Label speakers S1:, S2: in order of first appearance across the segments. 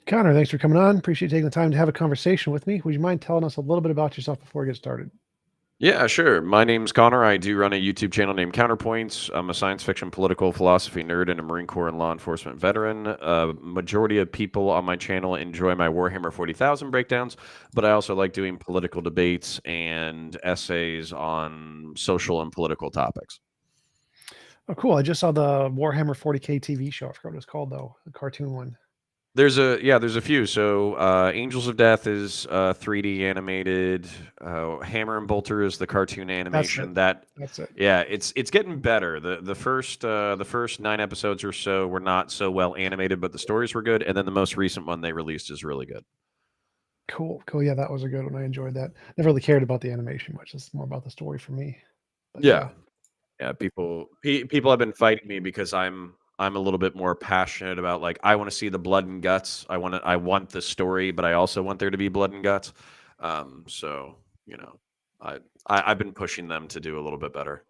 S1: Conor, thanks for coming on. Appreciate taking the time to have a conversation with me. Would you mind telling us a little bit about yourself before we get started?
S2: Yeah, sure. My name's Conor. I do run a YouTube channel named Counterpoints. I'm a science fiction, political philosophy nerd, and a Marine Corps and law enforcement veteran. Majority of people on my channel enjoy my Warhammer 40,000 breakdowns, but I also like doing political debates and essays on social and political topics.
S1: Oh, cool. I just saw the Warhammer 40K TV show. I forgot what it's called, though. The cartoon one.
S2: There's a few. So Angels of Death is 3D animated. Hammer and Bolter is the cartoon animation.
S1: That's it.
S2: Yeah, it's getting better. The first 9 episodes or so were not so well animated, but the stories were good. And then the most recent one they released is really good.
S1: Cool. Yeah, that was a good one. I enjoyed that. Never really cared about the animation much. It's more about the story for me. But,
S2: Yeah. People have been fighting me because I'm a little bit more passionate about, like, I want to see the blood and guts. I want the story, but I also want there to be blood and guts. So I've been pushing them to do a little bit better.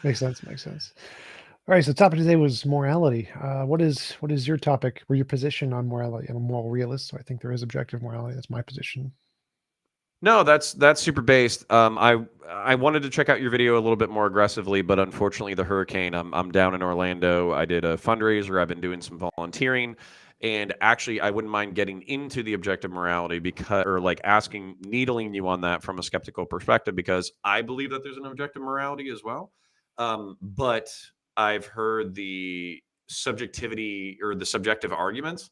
S1: Makes sense. All right. So the topic today was morality. What is your topic or your position on morality? I'm a moral realist, so I think there is objective morality. That's my position.
S2: No, that's super based. I wanted to check out your video a little bit more aggressively, but unfortunately, the hurricane. I'm down in Orlando. I did a fundraiser. I've been doing some volunteering, and actually, I wouldn't mind getting into the objective morality needling you on that from a skeptical perspective, because I believe that there's an objective morality as well. But I've heard the subjectivity or the subjective arguments,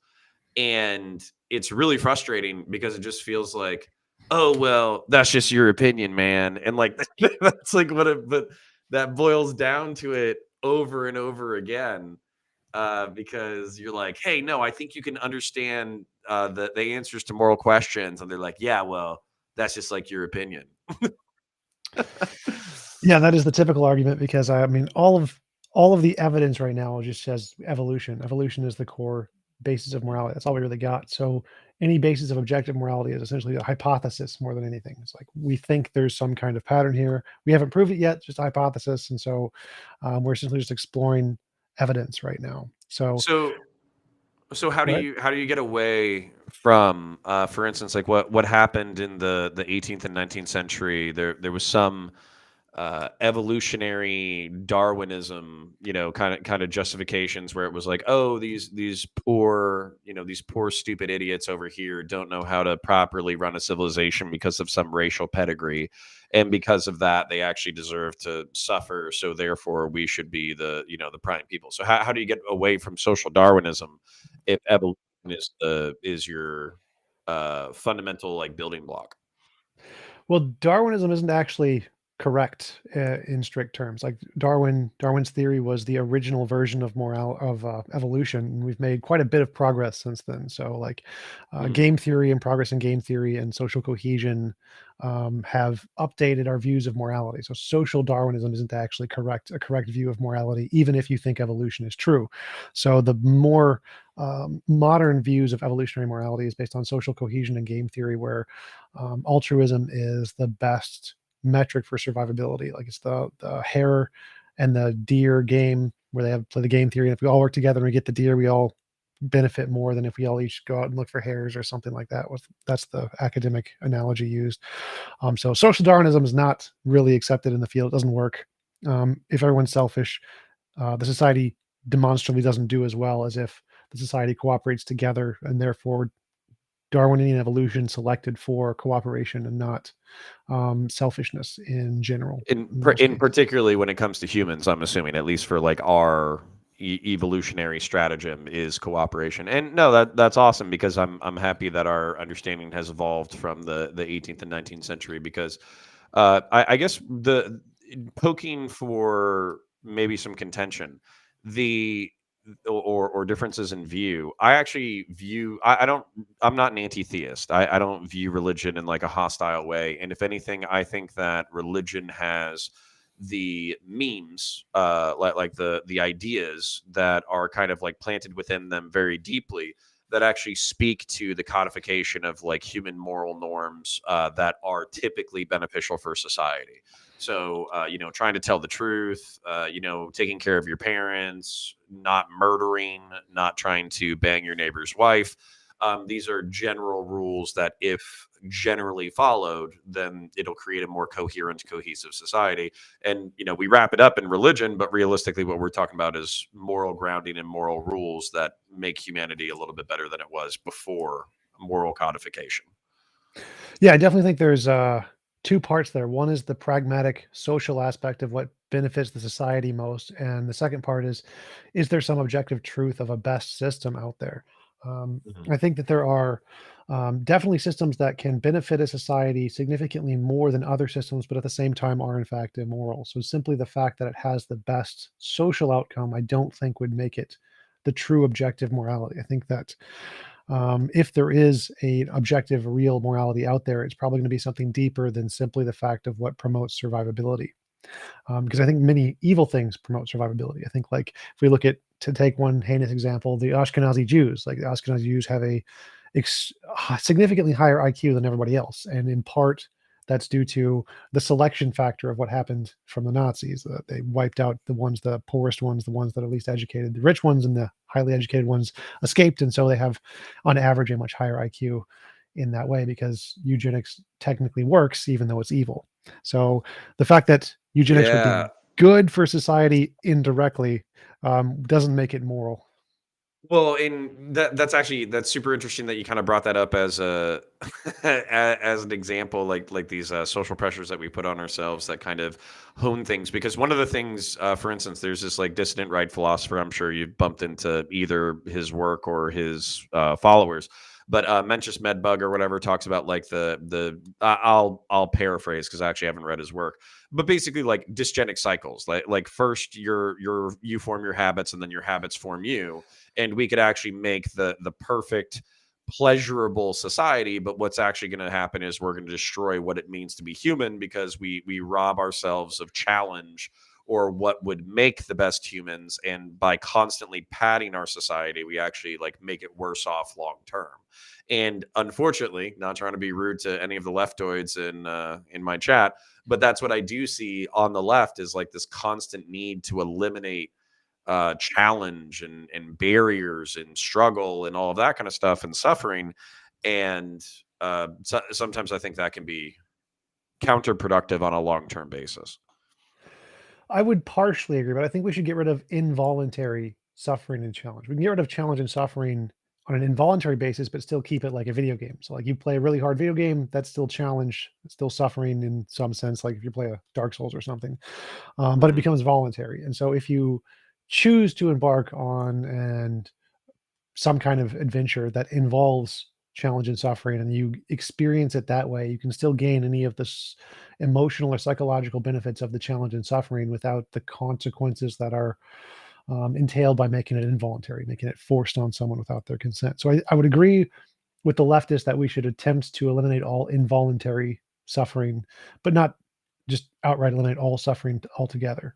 S2: and it's really frustrating because it just feels like, oh, well, that's just your opinion, man. And like, that's like but that boils down to it over and over again. Because you're like, hey, no, I think you can understand the answers to moral questions. And they're like, yeah, well, that's just like your opinion.
S1: Yeah, that is the typical argument, because I mean, all of the evidence right now just says evolution. Evolution is the core basis of morality. That's all we really got. So any basis of objective morality is essentially a hypothesis more than anything. It's like, we think there's some kind of pattern here. We haven't proved it yet, just a hypothesis. And so we're essentially just exploring evidence right now. So
S2: So how do
S1: Right.
S2: you get away from, for instance, like what happened in the 18th and 19th century? There was some evolutionary Darwinism, kind of justifications where it was like, oh, these poor, these poor stupid idiots over here don't know how to properly run a civilization because of some racial pedigree, and because of that, they actually deserve to suffer. So therefore, we should be the prime people. So how do you get away from social Darwinism if evolution is your fundamental, like, building block?
S1: Well, Darwinism isn't actually correct in strict terms. Like Darwin's theory was the original version of evolution, and we've made quite a bit of progress since then. So, like
S2: Hmm.
S1: game theory and progress in game theory and social cohesion have updated our views of morality. So, social Darwinism isn't actually a correct view of morality, even if you think evolution is true. So, the more modern views of evolutionary morality is based on social cohesion and game theory, where altruism is the best metric for survivability. Like, it's the hare and the deer game, where they have play the game theory. And if we all work together and we get the deer, we all benefit more than if we all each go out and look for hares or something like that. That's the academic analogy used. So social Darwinism is not really accepted in the field. It doesn't work. If everyone's selfish, the society demonstrably doesn't do as well as if the society cooperates together, and therefore Darwinian evolution selected for cooperation and not selfishness in general.
S2: In particularly when it comes to humans, I'm assuming, at least for like our evolutionary stratagem, is cooperation. And no, that's awesome, because I'm happy that our understanding has evolved from the 18th and 19th century, because I guess the poking for maybe some contention, the or differences in view. I actually view I don't I'm not an anti-theist. I don't view religion in like a hostile way. And if anything, I think that religion has the memes, like the ideas that are kind of like planted within them very deeply, that actually speak to the codification of like human moral norms that are typically beneficial for society. So, trying to tell the truth, taking care of your parents, not murdering, not trying to bang your neighbor's wife. These are general rules that, if generally followed, then it'll create a more coherent, cohesive society. And, we wrap it up in religion, but realistically, what we're talking about is moral grounding and moral rules that make humanity a little bit better than it was before moral codification.
S1: Yeah, I definitely think there's two parts there. One is the pragmatic social aspect of what benefits the society most, and the second part is there some objective truth of a best system out there?
S2: Mhm.
S1: I think that there are definitely systems that can benefit a society significantly more than other systems, but at the same time are in fact immoral. So simply the fact that it has the best social outcome, I don't think would make it the true objective morality. I think that if there is a objective, real morality out there, it's probably going to be something deeper than simply the fact of what promotes survivability. Because I think many evil things promote survivability. I think, like, if we look at, to take one heinous example, the Ashkenazi Jews. Like, the Ashkenazi Jews have a significantly higher IQ than everybody else, and in part that's due to the selection factor of what happened from the Nazis. They wiped out the poorest ones, the ones that are least educated. The rich ones and the highly educated ones escaped, and so they have, on average, a much higher IQ in that way, because eugenics technically works even though it's evil. So the fact that eugenics would be
S2: Yeah.
S1: good for society indirectly doesn't make it moral.
S2: Well, and that's super interesting that you kind of brought that up as a as an example, like these social pressures that we put on ourselves that kind of hone things. Because one of the things, for instance, there's this like dissident right philosopher. I'm sure you've bumped into either his work or his followers, but Mencius Medbug or whatever talks about like I'll paraphrase because I actually haven't read his work, but basically like dysgenic cycles. Like first you form your habits and then your habits form you, and we could actually make the perfect pleasurable society. But what's actually going to happen is we're going to destroy what it means to be human, because we rob ourselves of challenge or what would make the best humans, and by constantly padding our society we actually like make it worse off long term. And unfortunately, not trying to be rude to any of the leftoids in my chat, but that's what I do see on the left, is like this constant need to eliminate challenge and barriers and struggle and all of that kind of stuff and suffering. And sometimes I think that can be counterproductive on a long term basis.
S1: I would partially agree, but I think we should get rid of involuntary suffering and challenge. We can get rid of challenge and suffering on an involuntary basis, but still keep it like a video game. So, like, you play a really hard video game, that's still challenge, it's still suffering in some sense. Like if you play a Dark Souls or something, but it
S2: Hmm.
S1: becomes voluntary. And so, if you choose to embark on and some kind of adventure that involves challenge and suffering, and you experience it that way, you can still gain any of this emotional or psychological benefits of the challenge and suffering without the consequences that are entailed by making it involuntary, making it forced on someone without their consent. So I would agree with the leftists that we should attempt to eliminate all involuntary suffering, but not just outright eliminate all suffering altogether.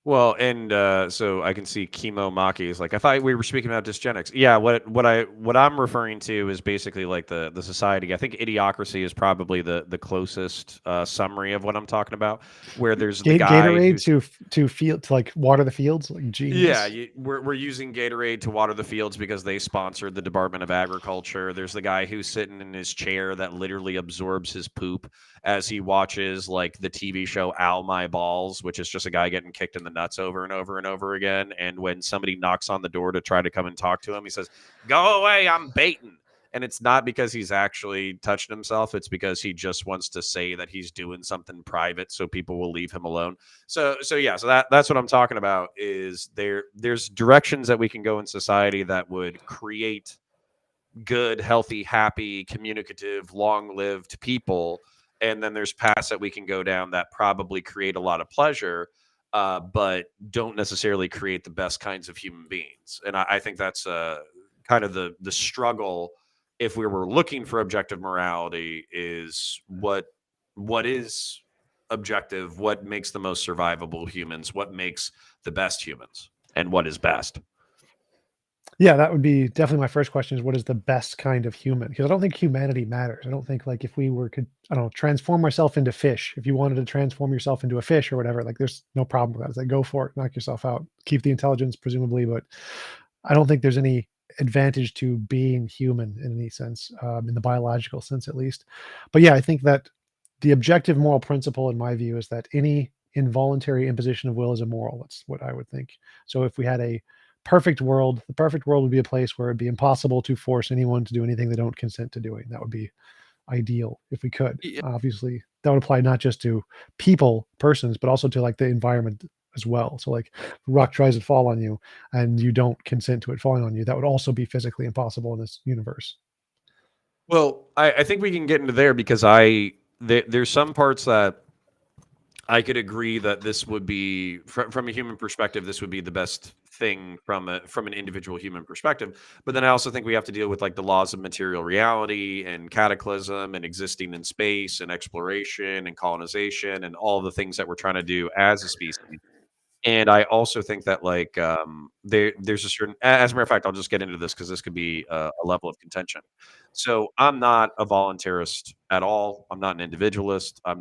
S2: Well, and so I can see Chemo Maki is like, I thought we were speaking about dysgenics. Yeah, what I'm referring to is basically like the society. I think Idiocracy is probably the closest summary of what I'm talking about, where there's the guy
S1: Gatorade
S2: who's,
S1: to feel to like water the fields, like
S2: yeah,
S1: genius.
S2: we're using Gatorade to water the fields because they sponsored the Department of Agriculture. There's the guy who's sitting in his chair that literally absorbs his poop as he watches like the TV show Ow My Balls, which is just a guy getting kicked in the nuts over and over and over again. And when somebody knocks on the door to try to come and talk to him, he says, "Go away, I'm baiting." And it's not because he's actually touched himself. It's because he just wants to say that he's doing something private so people will leave him alone. So yeah, so that's what I'm talking about, is there's directions that we can go in society that would create good, healthy, happy, communicative, long-lived people, and then there's paths that we can go down that probably create a lot of pleasure, but don't necessarily create the best kinds of human beings. And I think that's kind of the struggle. If we were looking for objective morality, is what is objective, what makes the most survivable humans, what makes the best humans, and what is best.
S1: Yeah, that would be definitely my first question is what is the best kind of human? Because I don't think humanity matters. I don't think like if we were could, I don't know, transform myself into fish. If you wanted to transform yourself into a fish or whatever, like there's no problem with that. It's like go for it, knock yourself out, keep the intelligence presumably, but I don't think there's any advantage to being human in any sense, in the biological sense at least. But yeah, I think that the objective moral principle in my view is that any involuntary imposition of will is immoral. That's what I would think. So if we had a perfect world, the perfect world would be a place where it'd be impossible to force anyone to do anything they don't consent to doing. That would be ideal if we could. Obviously, that would apply not just to people, persons, but also to like the environment as well. So like rock tries to fall on you and you don't consent to it falling on you, that would also be physically impossible in this universe.
S2: Well, I think we can get into there because there's some parts that I could agree that this would be from a human perspective, this would be the best thing from an individual human perspective. But then I also think we have to deal with like the laws of material reality and cataclysm and existing in space and exploration and colonization and all the things that we're trying to do as a species. And I also think that like there's a certain as a matter of fact, I'll just get into this because this could be a level of contention. So I'm not a voluntarist at all. I'm not an individualist. But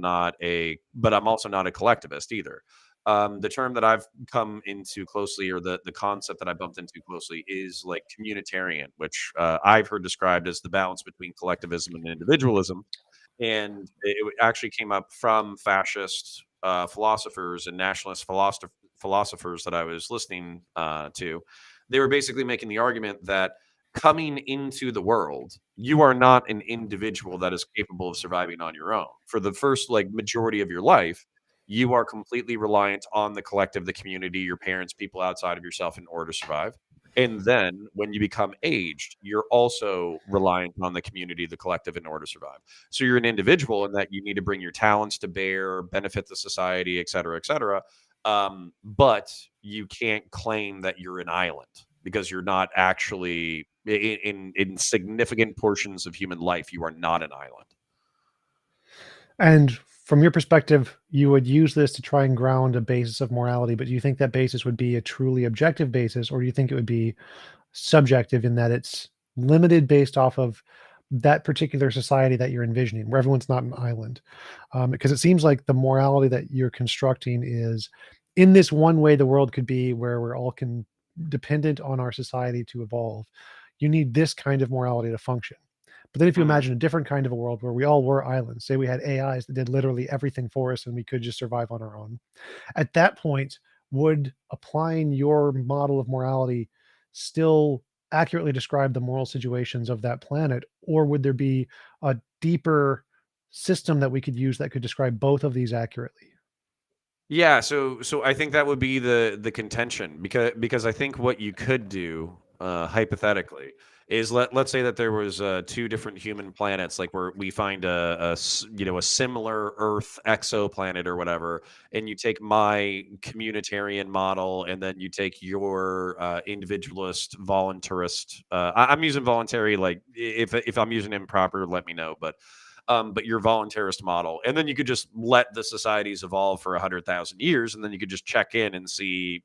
S2: I'm also not a collectivist either. The term that I've come into closely, or the concept that I bumped into closely, is like communitarian, which I've heard described as the balance between collectivism and individualism, and it actually came up from fascist philosophers and nationalist philosophers that I was listening to. They were basically making the argument that coming into the world, you are not an individual that is capable of surviving on your own. For the first like majority of your life, you are completely reliant on the collective, the community, your parents, people outside of yourself in order to survive. And then when you become aged, you're also reliant on the community, the collective in order to survive. So you're an individual in that you need to bring your talents to bear, benefit the society, et cetera, et cetera. But you can't claim that you're an island because you're not actually in significant portions of human life. You are not an island.
S1: And from your perspective, you would use this to try and ground a basis of morality, but do you think that basis would be a truly objective basis, or do you think it would be subjective in that it's limited based off of that particular society that you're envisioning, where everyone's not an island? Because it seems like the morality that you're constructing is in this one way the world could be where we're all dependent on our society to evolve. You need this kind of morality to function. But then if you
S2: Mhm.
S1: imagine a different kind of a world where we all were islands, say we had AIs that did literally everything for us and we could just survive on our own. At that point, would applying your model of morality still accurately describe the moral situations of that planet? Or would there be a deeper system that we could use that could describe both of these accurately?
S2: Yeah, so I think that would be the contention, because I think what you could do hypothetically is let's say that there was two different human planets, like where we find a similar Earth exoplanet or whatever, and you take my communitarian model and then you take your individualist voluntarist. I'm using voluntary, like if I'm using it improper, let me know, but your voluntarist model, and then you could just let the societies evolve for 100,000 years, and then you could just check in and see,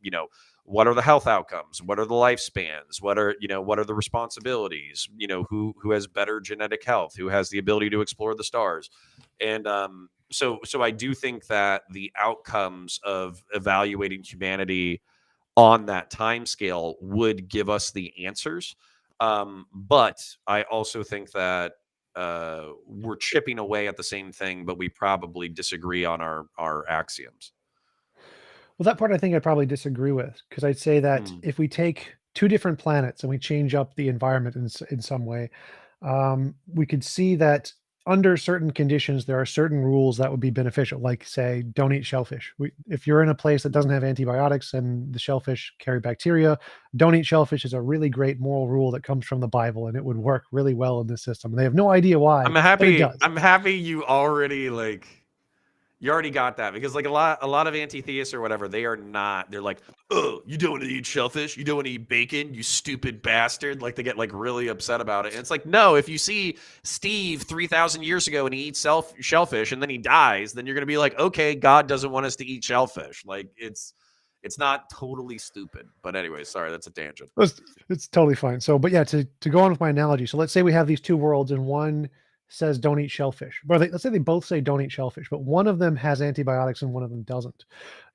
S2: what are the health outcomes, what are the lifespans, what are the responsibilities, who has better genetic health, who has the ability to explore the stars, and so I do think that the outcomes of evaluating humanity on that time scale would give us the answers. But I also think that we're chipping away at the same thing, but we probably disagree on our axioms.
S1: Well, that part I think I'd probably disagree with because I'd say that
S2: Mm.
S1: if we take two different planets and we change up the environment in some way, we could see that under certain conditions there are certain rules that would be beneficial. Like, say, don't eat shellfish. If you're in a place that doesn't have antibiotics and the shellfish carry bacteria, don't eat shellfish is a really great moral rule that comes from the Bible, and it would work really well in this system. They have no idea why,
S2: I'm
S1: but it
S2: happy.
S1: does.
S2: I'm happy you already got that, because like a lot of anti-theists or whatever, they are not. They're like, oh, you don't want to eat shellfish, you don't want to eat bacon, you stupid bastard. Like they get like really upset about it. And it's like, no, if you see Steve 3,000 years ago and he eats shellfish and then he dies, then you're gonna be like, okay, God doesn't want us to eat shellfish. Like It's not totally stupid. But anyway, sorry, that's a tangent.
S1: It's totally fine. So, but yeah, to go on with my analogy. So let's say we have these two worlds, and one says don't eat shellfish. But let's say they both say don't eat shellfish, but one of them has antibiotics and one of them doesn't.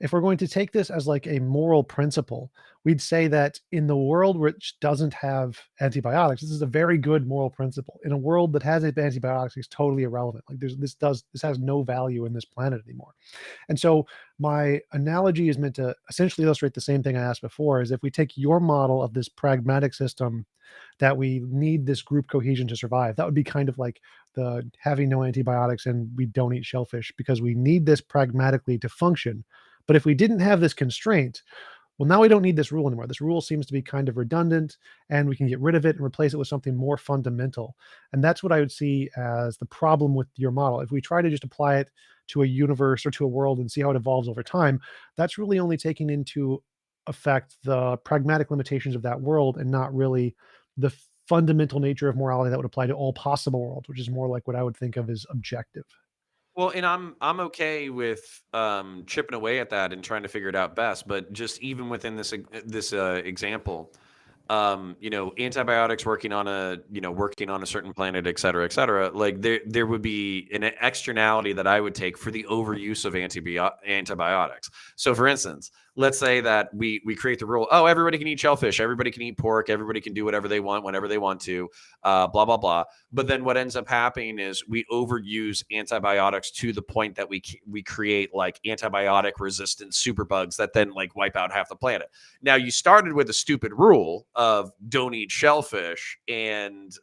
S1: If we're going to take this as like a moral principle, we'd say that in the world which doesn't have antibiotics, this is a very good moral principle. In a world that has antibiotics, it's totally irrelevant. Like this has no value in this planet anymore. And so my analogy is meant to essentially illustrate the same thing I asked before, is if we take your model of this pragmatic system that we need this group cohesion to survive, that would be kind of like the having no antibiotics and we don't eat shellfish because we need this pragmatically to function. But if we didn't have this constraint, well, now we don't need this rule anymore. This rule seems to be kind of redundant, and we can get rid of it and replace it with something more fundamental. And that's what I would see as the problem with your model. If we try to just apply it to a universe or to a world and see how it evolves over time, that's really only taking into effect the pragmatic limitations of that world and not really the fundamental nature of morality that would apply to all possible worlds, which is more like what I would think of as objective.
S2: Well, and I'm okay with chipping away at that and trying to figure it out best. But just even within this example, antibiotics working on a certain planet, et cetera, et cetera. Like there would be an externality that I would take for the overuse of antibiotics. So, for instance, let's say that we create the rule: oh, everybody can eat shellfish, everybody can eat pork, everybody can do whatever they want whenever they want to, blah blah blah. But then what ends up happening is we overuse antibiotics to the point that we create like antibiotic resistant superbugs that then like wipe out half the planet. Now, you started with a stupid rule of don't eat shellfish, and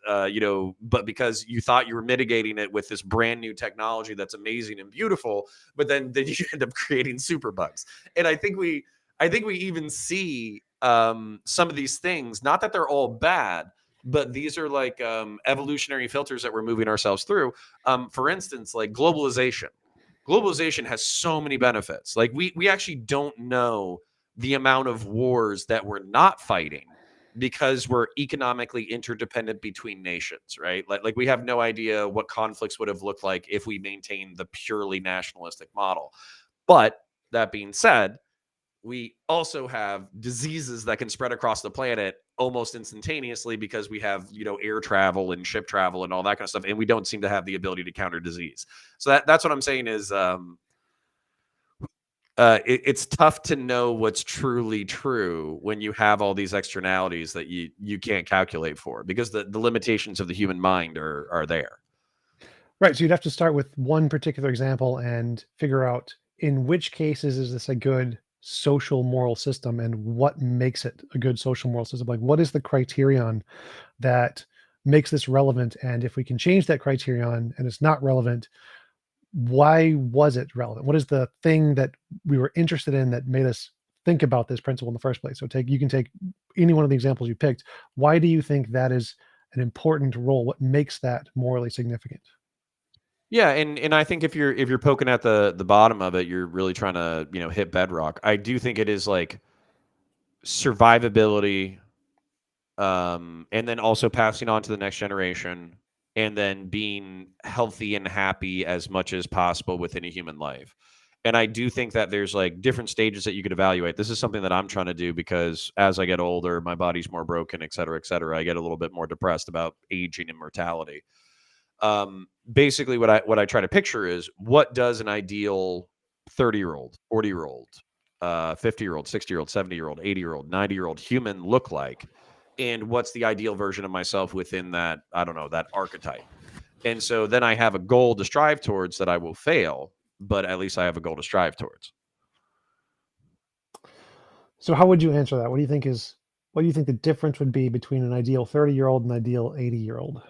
S2: but because you thought you were mitigating it with this brand new technology that's amazing and beautiful, but then you end up creating superbugs. And I think we even see some of these things, not that they're all bad, but these are like evolutionary filters that we're moving ourselves through. For instance, like globalization has so many benefits. Like we actually don't know the amount of wars that we're not fighting because we're economically interdependent between nations, right? Like we have no idea what conflicts would have looked like if we maintained the purely nationalistic model. But that being said, we also have diseases that can spread across the planet almost instantaneously because we have air travel and ship travel and all that kind of stuff, and we don't seem to have the ability to counter disease. So that's what I'm saying is it's tough to know what's truly true when you have all these externalities that you can't calculate for, because the limitations of the human mind are there.
S1: Right. So you'd have to start with one particular example and figure out in which cases is this a good social moral system and what makes it a good social moral system. Like, what is the criterion that makes this relevant? And if we can change that criterion and it's not relevant, why was it relevant? What is the thing that we were interested in that made us think about this principle in the first place? So you can take any one of the examples you picked. Why do you think that is an important role? What makes that morally significant?
S2: Yeah, and I think if you're poking at the bottom of it, you're really trying to hit bedrock. I do think it is like survivability, and then also passing on to the next generation, and then being healthy and happy as much as possible within a human life. And I do think that there's like different stages that you could evaluate. This is something that I'm trying to do because as I get older, my body's more broken, et cetera, et cetera. I get a little bit more depressed about aging and mortality. Basically what I try to picture is, what does an ideal 30-year-old, 40-year-old, 50-year-old, 60-year-old, 70-year-old, 80-year-old, 90-year-old human look like? And what's the ideal version of myself within that, I don't know, that archetype? And so then I have a goal to strive towards that I will fail, but at least I have a goal to strive towards.
S1: So how would you answer that? What do you think the difference would be between an ideal 30-year-old and an ideal 80-year-old?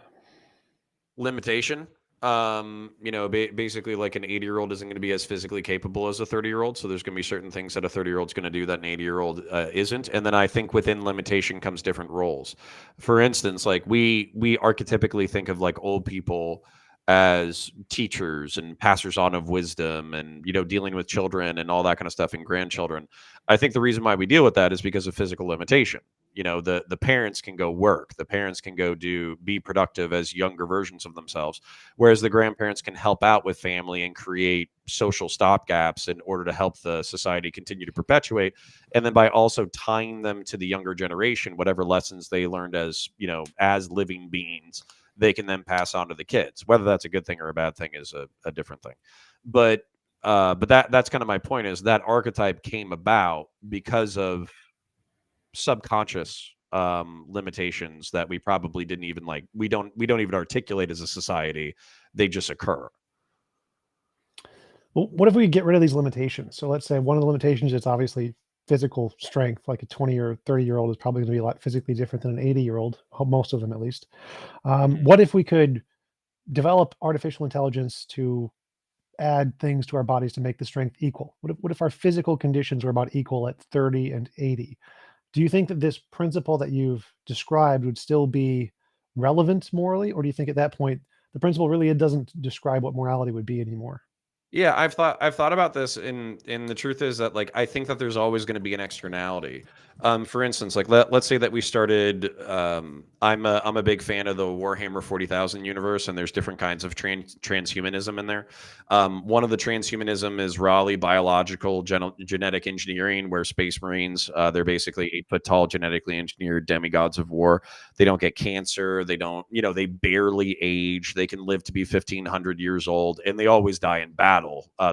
S2: Limitation. Basically like an 80-year-old isn't going to be as physically capable as a 30-year-old. So there's going to be certain things that a 30-year-old's going to do that an 80-year-old isn't. And then I think within limitation comes different roles. For instance, like we archetypically think of like old people as teachers and passers on of wisdom, and dealing with children and all that kind of stuff, and grandchildren. I think the reason why we deal with that is because of physical limitation. The parents can go work, the parents can go be productive as younger versions of themselves, whereas the grandparents can help out with family and create social stopgaps in order to help the society continue to perpetuate. And then by also tying them to the younger generation, whatever lessons they learned as living beings, they can then pass on to the kids. Whether that's a good thing or a bad thing is a different thing. But that's kind of my point, is that archetype came about because of subconscious limitations that we probably didn't even we don't even articulate as a society. They just occur.
S1: Well, what if we get rid of these limitations? So let's say one of the limitations is obviously physical strength. Like a 20 or 30-year-old is probably going to be a lot physically different than an 80-year-old, most of them at least. What if we could develop artificial intelligence to add things to our bodies to make the strength equal? What if our physical conditions were about equal at 30 and 80? Do you think that this principle that you've described would still be relevant morally, or do you think at that point the principle really doesn't describe what morality would be anymore?
S2: Yeah, I've thought about this, and the truth is that, I think that there's always going to be an externality. For instance, let's say that we started. I'm a big fan of the Warhammer 40,000 universe, and there's different kinds of transhumanism in there. One of the transhumanism is Raleigh biological genetic engineering, where Space Marines, they're basically 8 foot tall, genetically engineered demigods of war. They don't get cancer. They don't, they barely age. They can live to be 1,500 years old, and they always die in battle.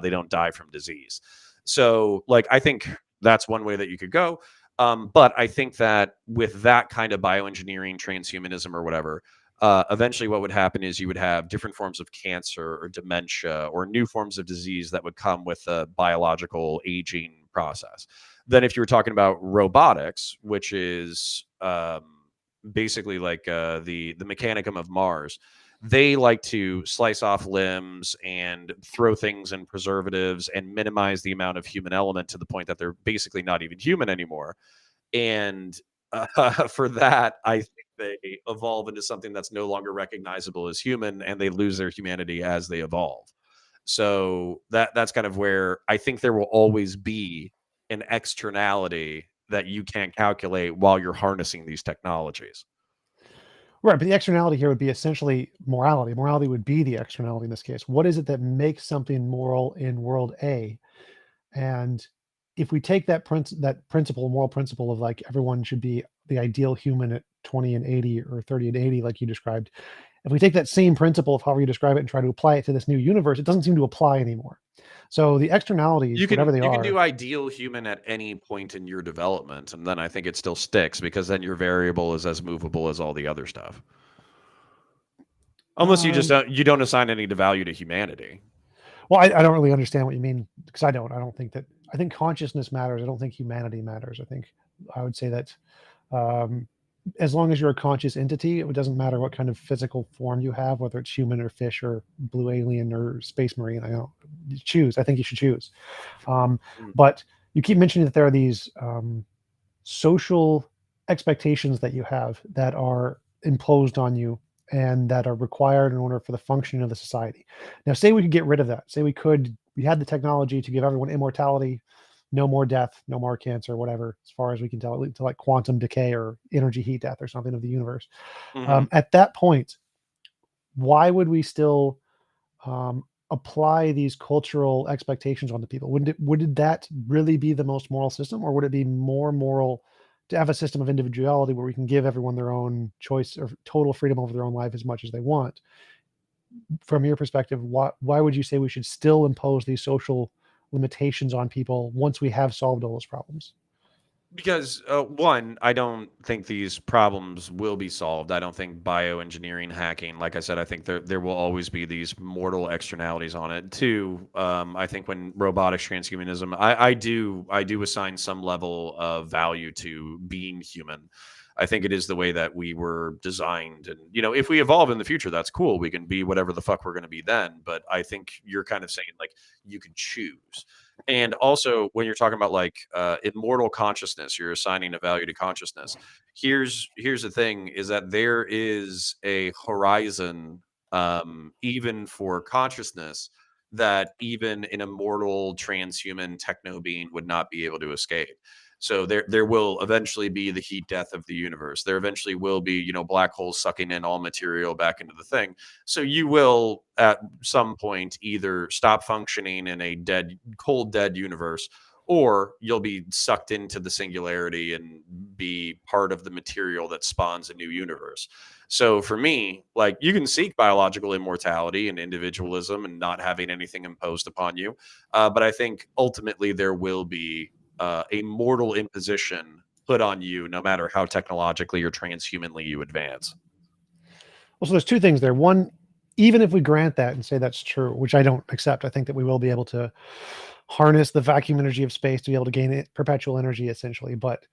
S2: They don't die from disease. So, I think that's one way that you could go. But I think that with that kind of bioengineering, transhumanism, or whatever, eventually what would happen is you would have different forms of cancer or dementia or new forms of disease that would come with a biological aging process. Then, if you were talking about robotics, which is basically the mechanicum of Mars, they like to slice off limbs and throw things in preservatives and minimize the amount of human element to the point that they're basically not even human anymore. And for that, I think they evolve into something that's no longer recognizable as human, and they lose their humanity as they evolve. So that's kind of where I think there will always be an externality that you can't calculate while you're harnessing these technologies.
S1: Right, but the externality here would be essentially morality. Morality would be the externality in this case. What is it that makes something moral in world A? And if we take that principle, moral principle of everyone should be the ideal human at 20 and 80 or 30 and 80, like you described, if we take that same principle of however you describe it and try to apply it to this new universe, it doesn't seem to apply anymore. So the externalities,
S2: You
S1: whatever
S2: can
S1: they
S2: you can
S1: are,
S2: do ideal human at any point in your development, and then I think it still sticks, because then your variable is as movable as all the other stuff. Unless
S1: um,
S2: you don't assign any value to humanity.
S1: well, I don't really understand what you mean, because I don't think that, I think consciousness matters. I don't think humanity matters. I would say that um, as long as you're a conscious entity, it doesn't matter what kind of physical form you have, whether it's human or fish or blue alien or space marine. I don't you choose. I think you should choose. Um,
S2: Mm.
S1: but you keep mentioning that there are these social expectations that you have that are imposed on you and that are required in order for the functioning of the society. Now, say we could get rid of that. Say we had the technology to give everyone immortality, no more death, no more cancer, whatever, as far as we can tell, to like quantum decay or energy heat death or something of the universe.
S2: Mhm.
S1: At that point, why would we still apply these cultural expectations onto people? Would that really be the most moral system, or would it be more moral to have a system of individuality where we can give everyone their own choice or total freedom over their own life as much as they want? From your perspective, why would you say we should still impose these social limitations on people once we have solved all those problems?
S2: Because one, I don't think these problems will be solved. I don't think bioengineering, hacking, like I said, I think there will always be these mortal externalities on it. Two, I think when robotics, transhumanism, I do assign some level of value to being human. I think it is the way that we were designed, and if we evolve in the future, that's cool. We can be whatever the fuck we're going to be then. But I think you're kind of saying you can choose. And also, when you're talking about immortal consciousness, you're assigning a value to consciousness. Here's the thing: is that there is a horizon even for consciousness, that even an immortal transhuman techno being would not be able to escape. So there will eventually be the heat death of the universe. There eventually will be, black holes sucking in all material back into the thing. So you will at some point either stop functioning in a cold dead universe, or you'll be sucked into the singularity and be part of the material that spawns a new universe. So for me, like, you can seek biological immortality and individualism and not having anything imposed upon you. But I think ultimately there will be a mortal imposition put on you, no matter how technologically or transhumanly you advance.
S1: Well, so there's two things there. One, even if we grant that and say that's true, which I don't accept, I think that we will be able to harness the vacuum energy of space to be able to gain it, perpetual energy, essentially. But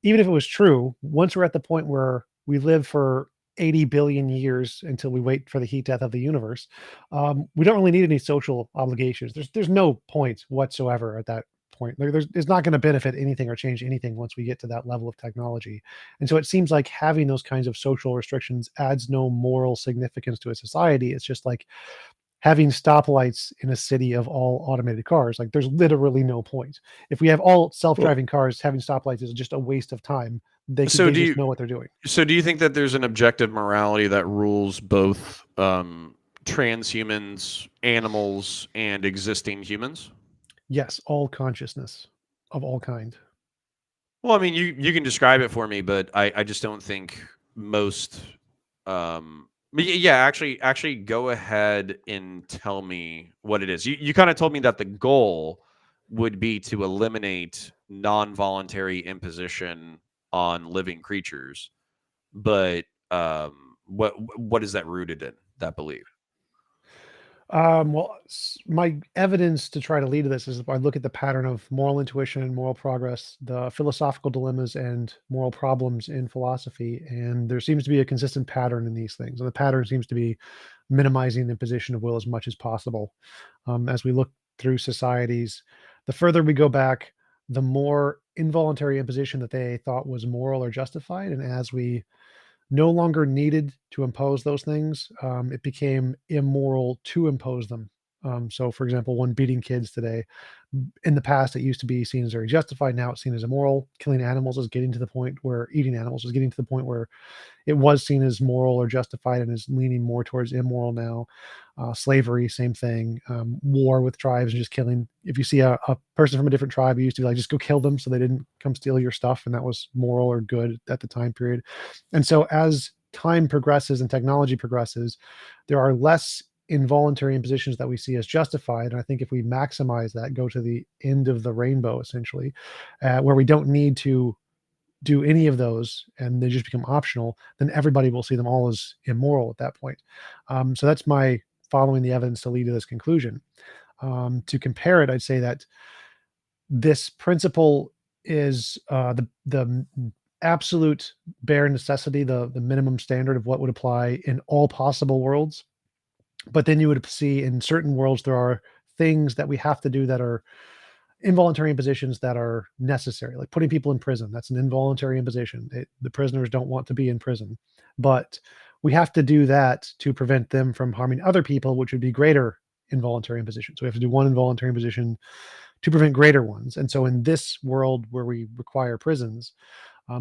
S1: even if it was true, once we're at the point where we live for 80 billion years until we wait for the heat death of the universe, we don't really need any social obligations. There's no point whatsoever at that point. It's not going to benefit anything or change anything once we get to that level of technology. And so it seems like having those kinds of social restrictions adds no moral significance to a society. It's just like having stoplights in a city of all automated cars. Like, there's literally no point. If we have all
S2: Well,
S1: self-driving cars, having stoplights is just a waste of time.
S2: so
S1: They
S2: do
S1: just
S2: you
S1: know what they're doing.
S2: so do you think that there's an objective morality that rules both transhumans, animals, and existing humans?
S1: Yes, all consciousness of all kind.
S2: Well, I mean, you can describe it for me, but I just don't think most. Yeah, actually, go ahead and tell me what it is. You kind of told me that the goal would be to eliminate non-voluntary imposition on living creatures, but what is that rooted in, that belief?
S1: Well, my evidence to try to lead to this is I look at the pattern of moral intuition, moral progress, the philosophical dilemmas, and moral problems in philosophy. And there seems to be a consistent pattern in these things. And the pattern seems to be minimizing the imposition of will as much as possible. As we look through societies, the further we go back, the more involuntary imposition that they thought was moral or justified. And as we no longer needed to impose those things, it became immoral to impose them. So, for example, one beating kids today, in the past, it used to be seen as very justified. Now it's seen as immoral. Killing animals is getting to the point where eating animals is getting to the point where it was seen as moral or justified and is leaning more towards immoral now. Slavery, same thing. War with tribes and just killing. If you see a person from a different tribe, you used to be like, just go kill them so they didn't come steal your stuff. And that was moral or good at the time period. And so as time progresses and technology progresses, there are less involuntary impositions that we see as justified. And I think if we maximize that, go to the end of the rainbow, essentially, where we don't need to do any of those and they just become optional, then everybody will see them all as immoral at that point. So that's my following the evidence to lead to this conclusion. To compare it, I'd say that this principle is the absolute bare necessity, the minimum standard of what would apply in all possible worlds. But then you would see in certain worlds there are things that we have to do that are involuntary impositions that are necessary, like putting people in prison. That's an involuntary imposition. The prisoners don't want to be in prison, but we have to do that to prevent them from harming other people, which would be greater involuntary impositions. So we have to do one involuntary imposition to prevent greater ones. And so in this world where we require prisons,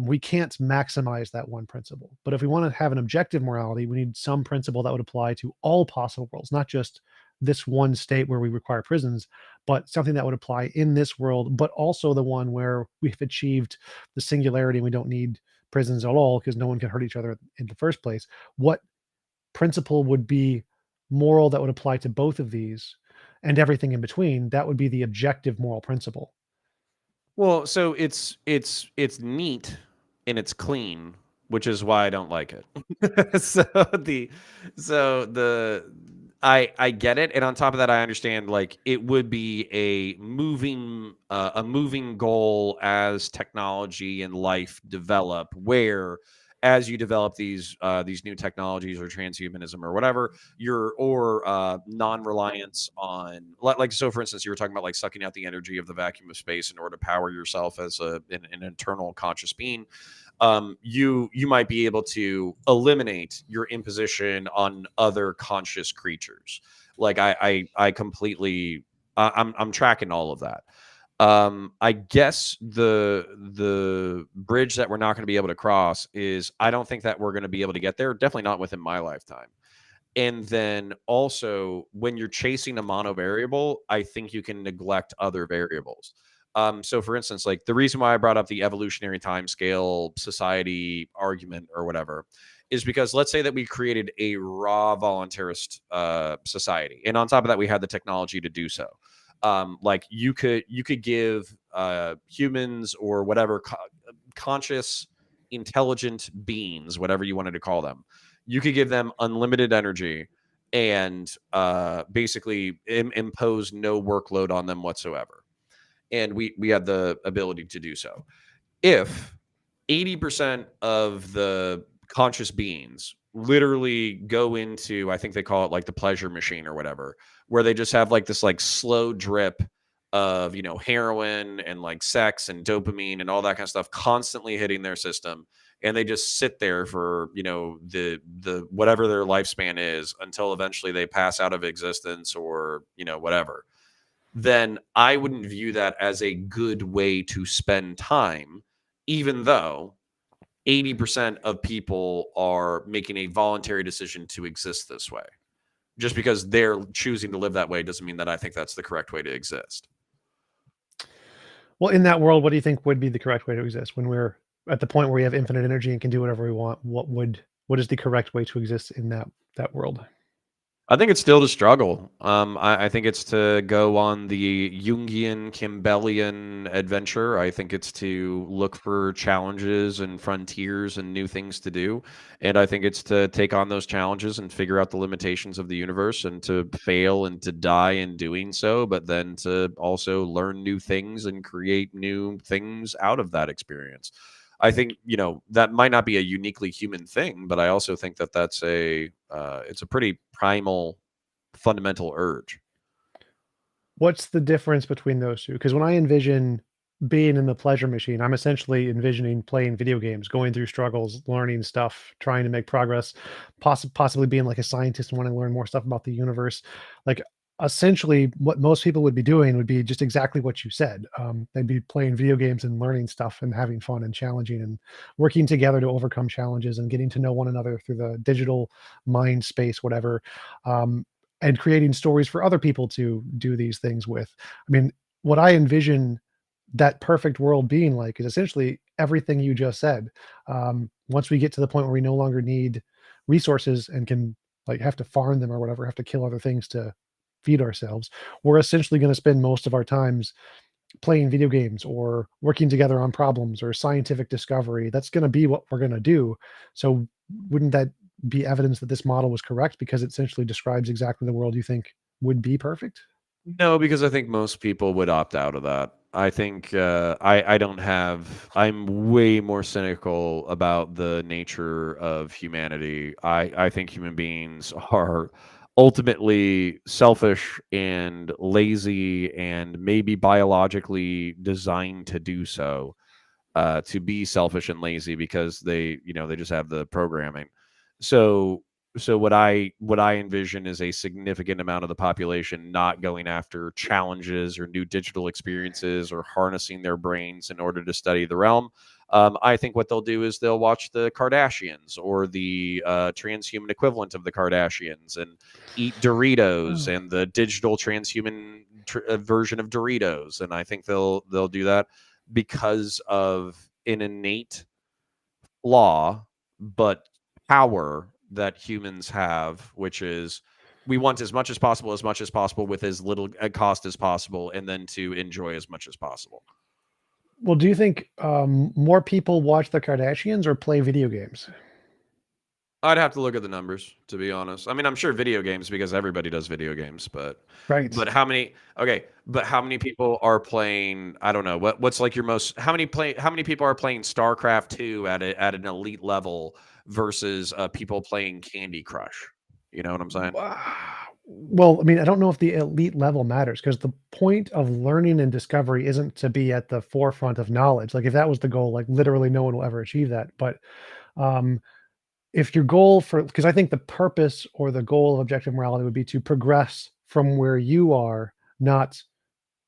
S1: we can't maximize that one principle. But if we want to have an objective morality, we need some principle that would apply to all possible worlds, not just this one state where we require prisons, but something that would apply in this world, but also the one where we've achieved the singularity and we don't need prisons at all because no one can hurt each other in the first place. What principle would be moral that would apply to both of these and everything in between? That would be the objective moral principle.
S2: Well, so it's neat and it's clean, which is why I don't like it. The so the I get it, and on top of that, I understand, like, it would be a moving goal as technology and life develop, where as you develop these new technologies or transhumanism or whatever, non-reliance on, like, so for instance, you were talking about, like, sucking out the energy of the vacuum of space in order to power yourself as an internal conscious being. you might be able to eliminate your imposition on other conscious creatures. Like I completely I'm tracking all of that. I guess the bridge that we're not going to be able to cross is I don't think that we're going to be able to get there. Definitely not within my lifetime. And then also, when you're chasing a monovariable, I think you can neglect other variables. So, for instance, like the reason why I brought up the evolutionary timescale society argument or whatever is because let's say that we created a raw voluntarist society, and on top of that, we had the technology to do so. Like you could give humans or whatever conscious, intelligent beings, whatever you wanted to call them, you could give them unlimited energy and basically impose no workload on them whatsoever. And we had the ability to do so. If 80% of the conscious beings literally go into, I think they call it like the pleasure machine or whatever, where they just have like this like slow drip of, heroin and like sex and dopamine and all that kind of stuff constantly hitting their system, and they just sit there for, the whatever their lifespan is until eventually they pass out of existence or, whatever, then I wouldn't view that as a good way to spend time, even though 80% of people are making a voluntary decision to exist this way. Just because they're choosing to live that way doesn't mean that I think that's the correct way to exist.
S1: Well, in that world, what do you think would be the correct way to exist when we're at the point where we have infinite energy and can do whatever we want? What is the correct way to exist in that world?
S2: I think it's still to struggle. I think it's to go on the Jungian Campbellian adventure. I think it's to look for challenges and frontiers and new things to do. And I think it's to take on those challenges and figure out the limitations of the universe and to fail and to die in doing so, but then to also learn new things and create new things out of that experience. I think that might not be a uniquely human thing, but I also think that that's it's a pretty primal, fundamental urge.
S1: What's the difference between those two? Because when I envision being in the pleasure machine, I'm essentially envisioning playing video games, going through struggles, learning stuff, trying to make progress, possibly being like a scientist and wanting to learn more stuff about the universe. Like essentially, what most people would be doing would be just exactly what you said. They'd be playing video games and learning stuff and having fun and challenging and working together to overcome challenges and getting to know one another through the digital mind space, whatever. And creating stories for other people to do these things with. I mean, what I envision that perfect world being like is essentially everything you just said. Once we get to the point where we no longer need resources and can like have to farm them or whatever, have to kill other things to feed ourselves, we're essentially going to spend most of our times playing video games or working together on problems or scientific discovery. That's going to be what we're going to do. So wouldn't that be evidence that this model was correct because it essentially describes exactly the world you think would be perfect?
S2: No, because I think most people would opt out of that. I think I don't have. I'm way more cynical about the nature of humanity. I think human beings are ultimately selfish and lazy and maybe biologically designed to do so, to be selfish and lazy because they just have the programming. So what I envision is a significant amount of the population not going after challenges or new digital experiences or harnessing their brains in order to study the realm. I think what they'll do is they'll watch the Kardashians or the transhuman equivalent of the Kardashians and eat Doritos and the digital transhuman version of Doritos. And I think they'll do that because of an innate law, but power that humans have, which is we want as much as possible with as little cost as possible, and then to enjoy as much as possible.
S1: Well, do you think more people watch the Kardashians or play video games?
S2: I'd have to look at the numbers, to be honest. I mean, I'm sure video games because everybody does video games, but
S1: Right.
S2: but how many okay, but how many people are playing, I don't know, what's like your most how many people are playing StarCraft 2 at an elite level versus people playing Candy Crush? You know what I'm saying?
S1: Wow. Well, I mean, I don't know if the elite level matters, because the point of learning and discovery isn't to be at the forefront of knowledge. Like if that was the goal, like literally no one will ever achieve that. But um, if your goal for, because I think the purpose or the goal of objective morality would be to progress from where you are, not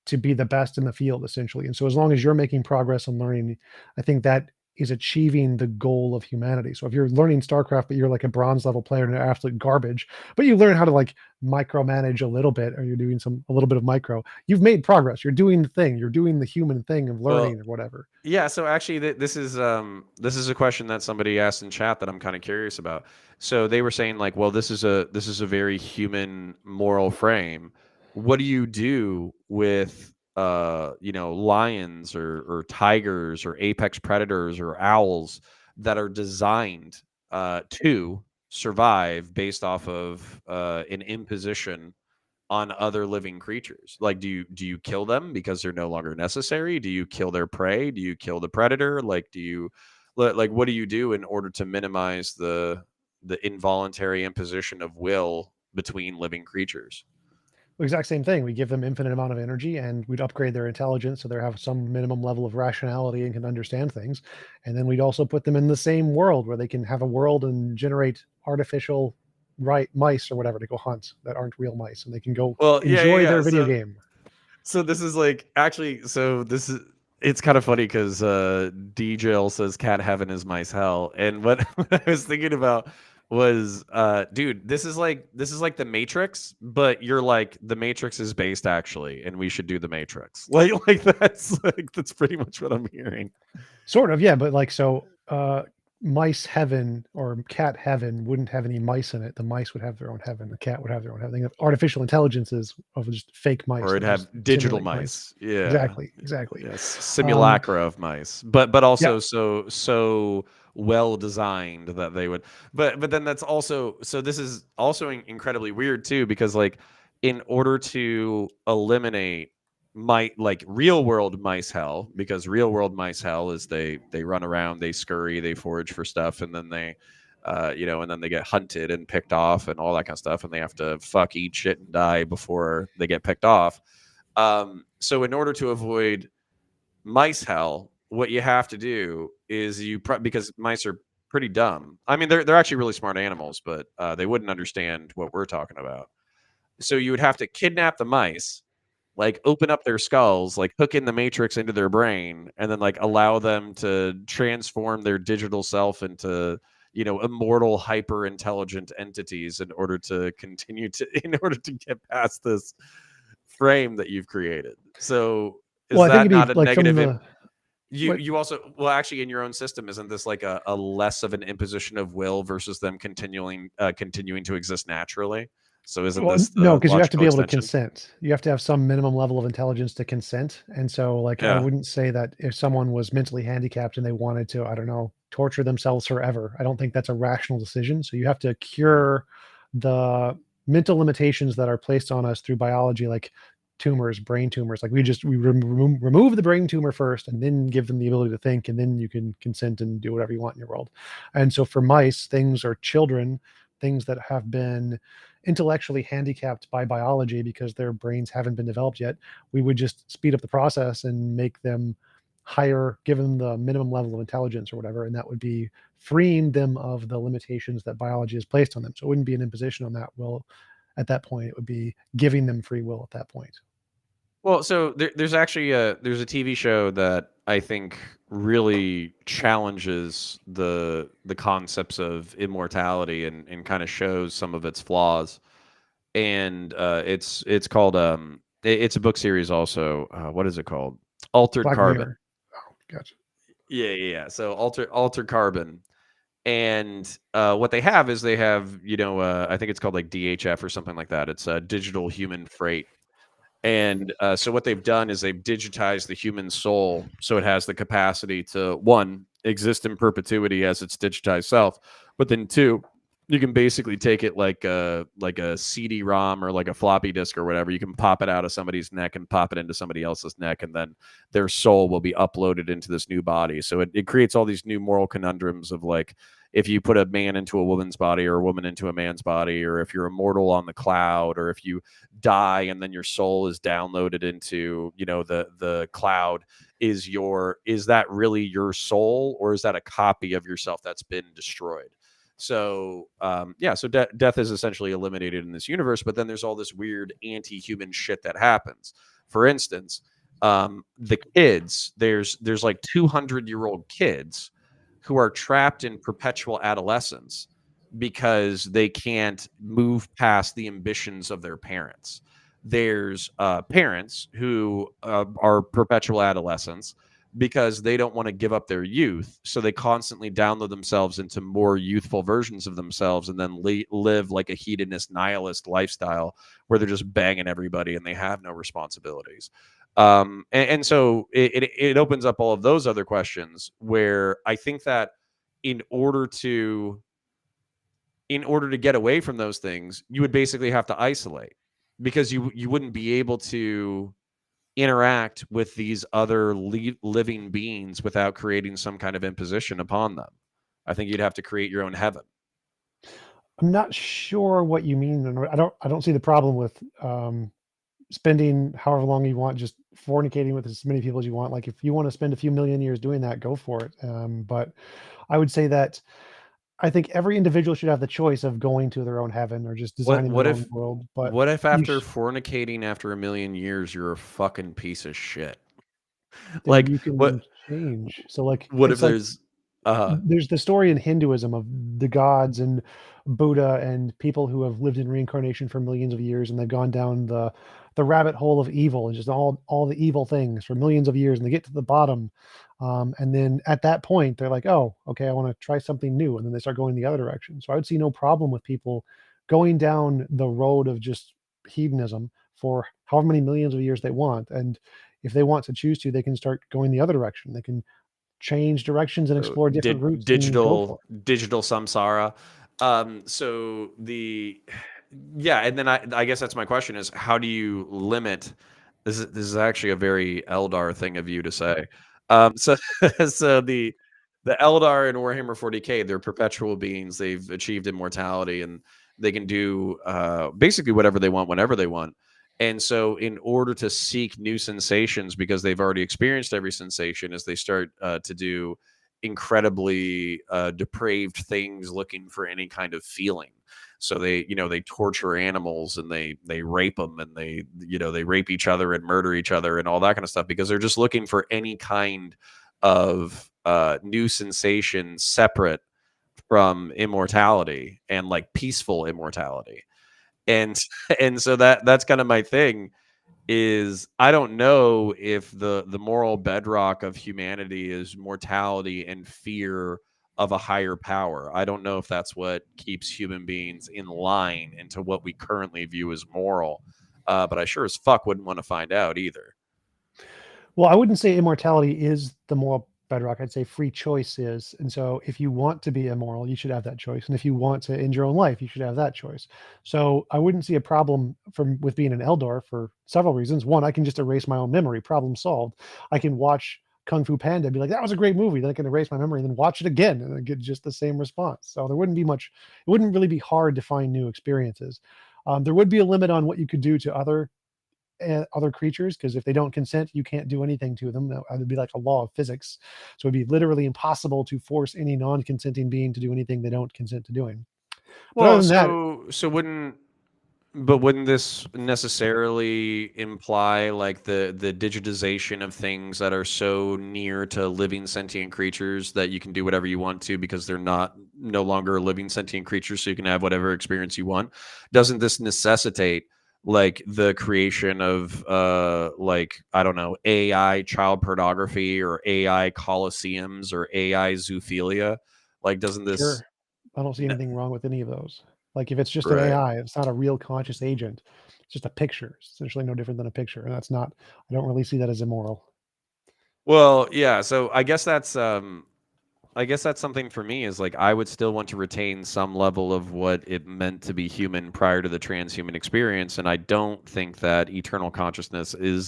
S1: to be the best in the field, essentially. And so as long as you're making progress and learning, I think that is achieving the goal of humanity. So if you're learning StarCraft, but you're like a bronze level player and you're absolute garbage, but you learn how to like micromanage a little bit, or you're doing a little bit of micro, you've made progress. You're doing the thing. You're doing the human thing of
S2: Well,
S1: learning or whatever.
S2: yeah, so actually this is a question that somebody asked in chat that I'm kind of curious about. So they were saying like, well, this is a very human moral frame. What do you do with you know, lions or tigers or apex predators or owls that are designed to survive based off of an imposition on other living creatures? Like, do you kill them because they're no longer necessary? Do you kill their prey? Do you kill the predator? Like, do you like what do you do in order to minimize the involuntary imposition of will between living creatures?
S1: Exact same thing. We give them infinite amount of energy, and we'd upgrade their intelligence so they have some minimum level of rationality and can understand things. And then we'd also put them in the same world where they can have a world and generate artificial right mice or whatever to go hunt that aren't real mice, and they can go
S2: Well,
S1: enjoy
S2: yeah.
S1: their video game.
S2: So this is like actually so this is it's kind of funny because DJL says cat heaven is mice hell. And what, what I was thinking about was dude, this is like the Matrix, but you're like the Matrix is based actually, and we should do the Matrix. Like that's pretty much what I'm hearing.
S1: Sort of, yeah, but like so mice heaven or cat heaven wouldn't have any mice in it. The mice would have their own heaven. The cat would have their own heaven. They have artificial intelligences of just fake mice
S2: Or
S1: that
S2: it'd have
S1: just
S2: digital
S1: simulate mice.
S2: mice. Yeah.
S1: Exactly, exactly.
S2: Yes,
S1: Um,
S2: simulacra of mice, but
S1: yeah,
S2: also so well designed that they would. But then that's also so this is also incredibly weird too, because like in order to eliminate like real world mice hell, because real world mice hell is they run around, they scurry, they forage for stuff, and then they you know, and then they get hunted and picked off and all that kind of stuff, and they have to fuck, eat shit, and die before they get picked off. So in order to avoid mice hell, what you have to do is because mice are pretty dumb. I mean, they're actually really smart animals, but they wouldn't understand what we're talking about. So you would have to kidnap the mice, like open up their skulls, like hook in the matrix into their brain, and then like allow them to transform their digital self into, you know, immortal hyper intelligent entities in order to continue to in order to get past this frame that you've created. So is
S1: well, I think
S2: that
S1: it'd
S2: not
S1: be
S2: a
S1: like from
S2: negative
S1: the what
S2: you also, well, actually in your own system, isn't this like a less of an imposition of will versus them continuing to exist naturally? So isn't
S1: well,
S2: this
S1: no,
S2: the
S1: because you have to
S2: logical
S1: be able to
S2: extension?
S1: consent. You have to have some minimum level of intelligence to consent. And so, like, I
S2: Yeah.
S1: wouldn't say that if someone was mentally handicapped and they wanted to, I don't know, torture themselves forever, I don't think that's a rational decision. So you have to cure the mental limitations that are placed on us through biology, like tumors, brain tumors. Like remove the brain tumor first, and then give them the ability to think, and then you can consent and do whatever you want in your world. And so for mice, things are children, things that have been intellectually handicapped by biology because their brains haven't been developed yet, we would just speed up the process and make them higher, give them the minimum level of intelligence or whatever, and that would be freeing them of the limitations that biology has placed on them. So it wouldn't be an imposition on that will at that point. It would be giving them free will at that point.
S2: Well, so there's actually there's a TV show that I think really challenges the concepts of immortality and kind of shows some of its flaws. And it's called it's a book series also. What is it called? Altered
S1: Black
S2: Carbon.
S1: Mirror. Oh, gotcha.
S2: Yeah. So Altered Carbon. And what they have is they have, you know, I think it's called like DHF or something like that. It's digital human freight. And so what they've done is they've digitized the human soul so it has the capacity to, one, exist in perpetuity as its digitized self, but then two, you can basically take it like a CD-ROM or like a floppy disk or whatever. You can pop it out of somebody's neck and pop it into somebody else's neck, and then their soul will be uploaded into this new body. So it creates all these new moral conundrums of like, if you put a man into a woman's body or a woman into a man's body, or if you're immortal on the cloud, or if you die and then your soul is downloaded into, the cloud, is that really your soul, or is that a copy of yourself that's been destroyed? So so death is essentially eliminated in this universe, but then there's all this weird anti-human shit that happens. For instance, the kids, there's like 200-year-old kids who are trapped in perpetual adolescence because they can't move past the ambitions of their parents. There's parents who are perpetual adolescents because they don't want to give up their youth, so they constantly download themselves into more youthful versions of themselves, and then live like a hedonist nihilist lifestyle where they're just banging everybody and they have no responsibilities. And so it opens up all of those other questions, where I think that in order to get away from those things, you would basically have to isolate, because you wouldn't be able to interact with these other living beings without creating some kind of imposition upon them. I think you'd have to create your own heaven.
S1: I'm not sure what you mean. And I don't see the problem with spending however long you want just fornicating with as many people as you want. Like, if you want to spend a few million years doing that, go for it. But I would say that I think every individual should have the choice of going to their own heaven or just
S2: What
S1: designing
S2: what
S1: their
S2: if
S1: own world. But
S2: what if
S1: you
S2: after fornicating after a million years, you're a fucking piece of shit?
S1: then
S2: Like
S1: you can change. So like
S2: what if
S1: it's like
S2: there's
S1: there's the story in Hinduism of the gods and Buddha and people who have lived in reincarnation for millions of years, and they've gone down the rabbit hole of evil and just all the evil things for millions of years, and they get to the bottom, and then at that point they're like, oh, okay, I want to try something new, and then they start going the other direction. So I would see no problem with people going down the road of just hedonism for however many millions of years they want, and if they want to choose to, they can start going the other direction. They can change directions and explore different routes and go for it.
S2: digital samsara. So and then I guess that's my question, is how do you limit this is actually a very Eldar thing of you to say. So so the Eldar in Warhammer 40K, they're perpetual beings. They've achieved immortality, and they can do basically whatever they want whenever they want. And so, in order to seek new sensations, because they've already experienced every sensation, as they start to do incredibly depraved things, looking for any kind of feeling. So they torture animals, and they rape them, and they rape each other and murder each other and all that kind of stuff, because they're just looking for any kind of new sensation separate from immortality, and like peaceful immortality. And and so that's kind of my thing, is I don't know if the moral bedrock of humanity is mortality and fear of a higher power. I don't know if that's what keeps human beings in line into what we currently view as moral. But I sure as fuck wouldn't want to find out either.
S1: Well, I wouldn't say immortality is the moral bedrock. I'd say free choice is. And so if you want to be immoral, you should have that choice. And if you want to end your own life, you should have that choice. So I wouldn't see a problem with being an Eldar for several reasons. One, I can just erase my own memory, problem solved. I can watch Kung Fu Panda and be like, that was a great movie. Then I can erase my memory and then watch it again and I get just the same response. So there wouldn't be much, it wouldn't really be hard to find new experiences. There would be a limit on what you could do to other creatures, because if they don't consent, you can't do anything to them. That would be like a law of physics. So it'd be literally impossible to force any non-consenting being to do anything they don't consent to doing. But other
S2: Well,
S1: than that,
S2: wouldn't this necessarily imply like the digitization of things that are so near to living sentient creatures that you can do whatever you want to, because they're no longer living sentient creatures, so you can have whatever experience you want? Doesn't this necessitate like the creation of like, I don't know, AI child pornography, or AI coliseums, or AI zoophilia? Like, doesn't this
S1: sure, I don't see anything wrong with any of those. Like, if it's just an
S2: right?
S1: AI, it's not a real conscious agent. It's just a picture. It's essentially no different than a picture, and that's not. I don't really see that as immoral.
S2: Well, yeah, so I guess that's something for me, is like I would still want to retain some level of what it meant to be human prior to the transhuman experience, and I don't think that eternal consciousness is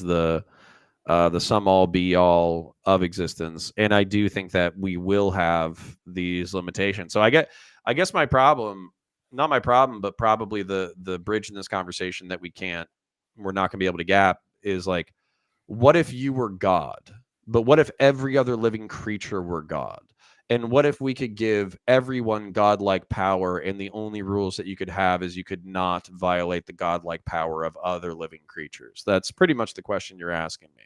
S2: the sum all be all of existence. And I do think that we will have these limitations. So I guess my problem, not my problem, but probably the bridge in this conversation that we're not going to be able to gap is like, what if you were God? But what if every other living creature were God? And what if we could give everyone godlike power, and the only rules that you could have is you could not violate the godlike power of other living creatures? That's pretty much the question you're asking me.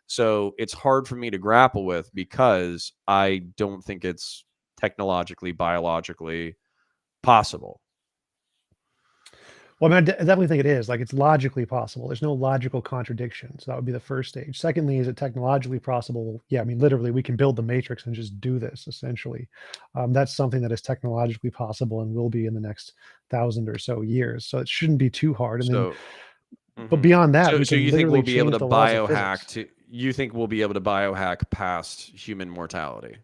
S2: So it's hard for me to grapple with because I don't think it's technologically, biologically possible.
S1: Well, I mean, I definitely think it is. Like, it's logically possible. There's no logical contradiction. So that would be the first stage. Secondly, is it technologically possible? Yeah, I mean, literally, we can build the matrix and just do this, essentially. That's something that is technologically possible and will be in the next 1,000 or so years. So it shouldn't be too hard. And then,
S2: So,
S1: but
S2: mhm.
S1: beyond that, we
S2: So
S1: can
S2: you think
S1: literally
S2: we'll be able
S1: change
S2: to
S1: the laws of
S2: biohack
S1: physics.
S2: to? You think we'll be able to biohack past human mortality?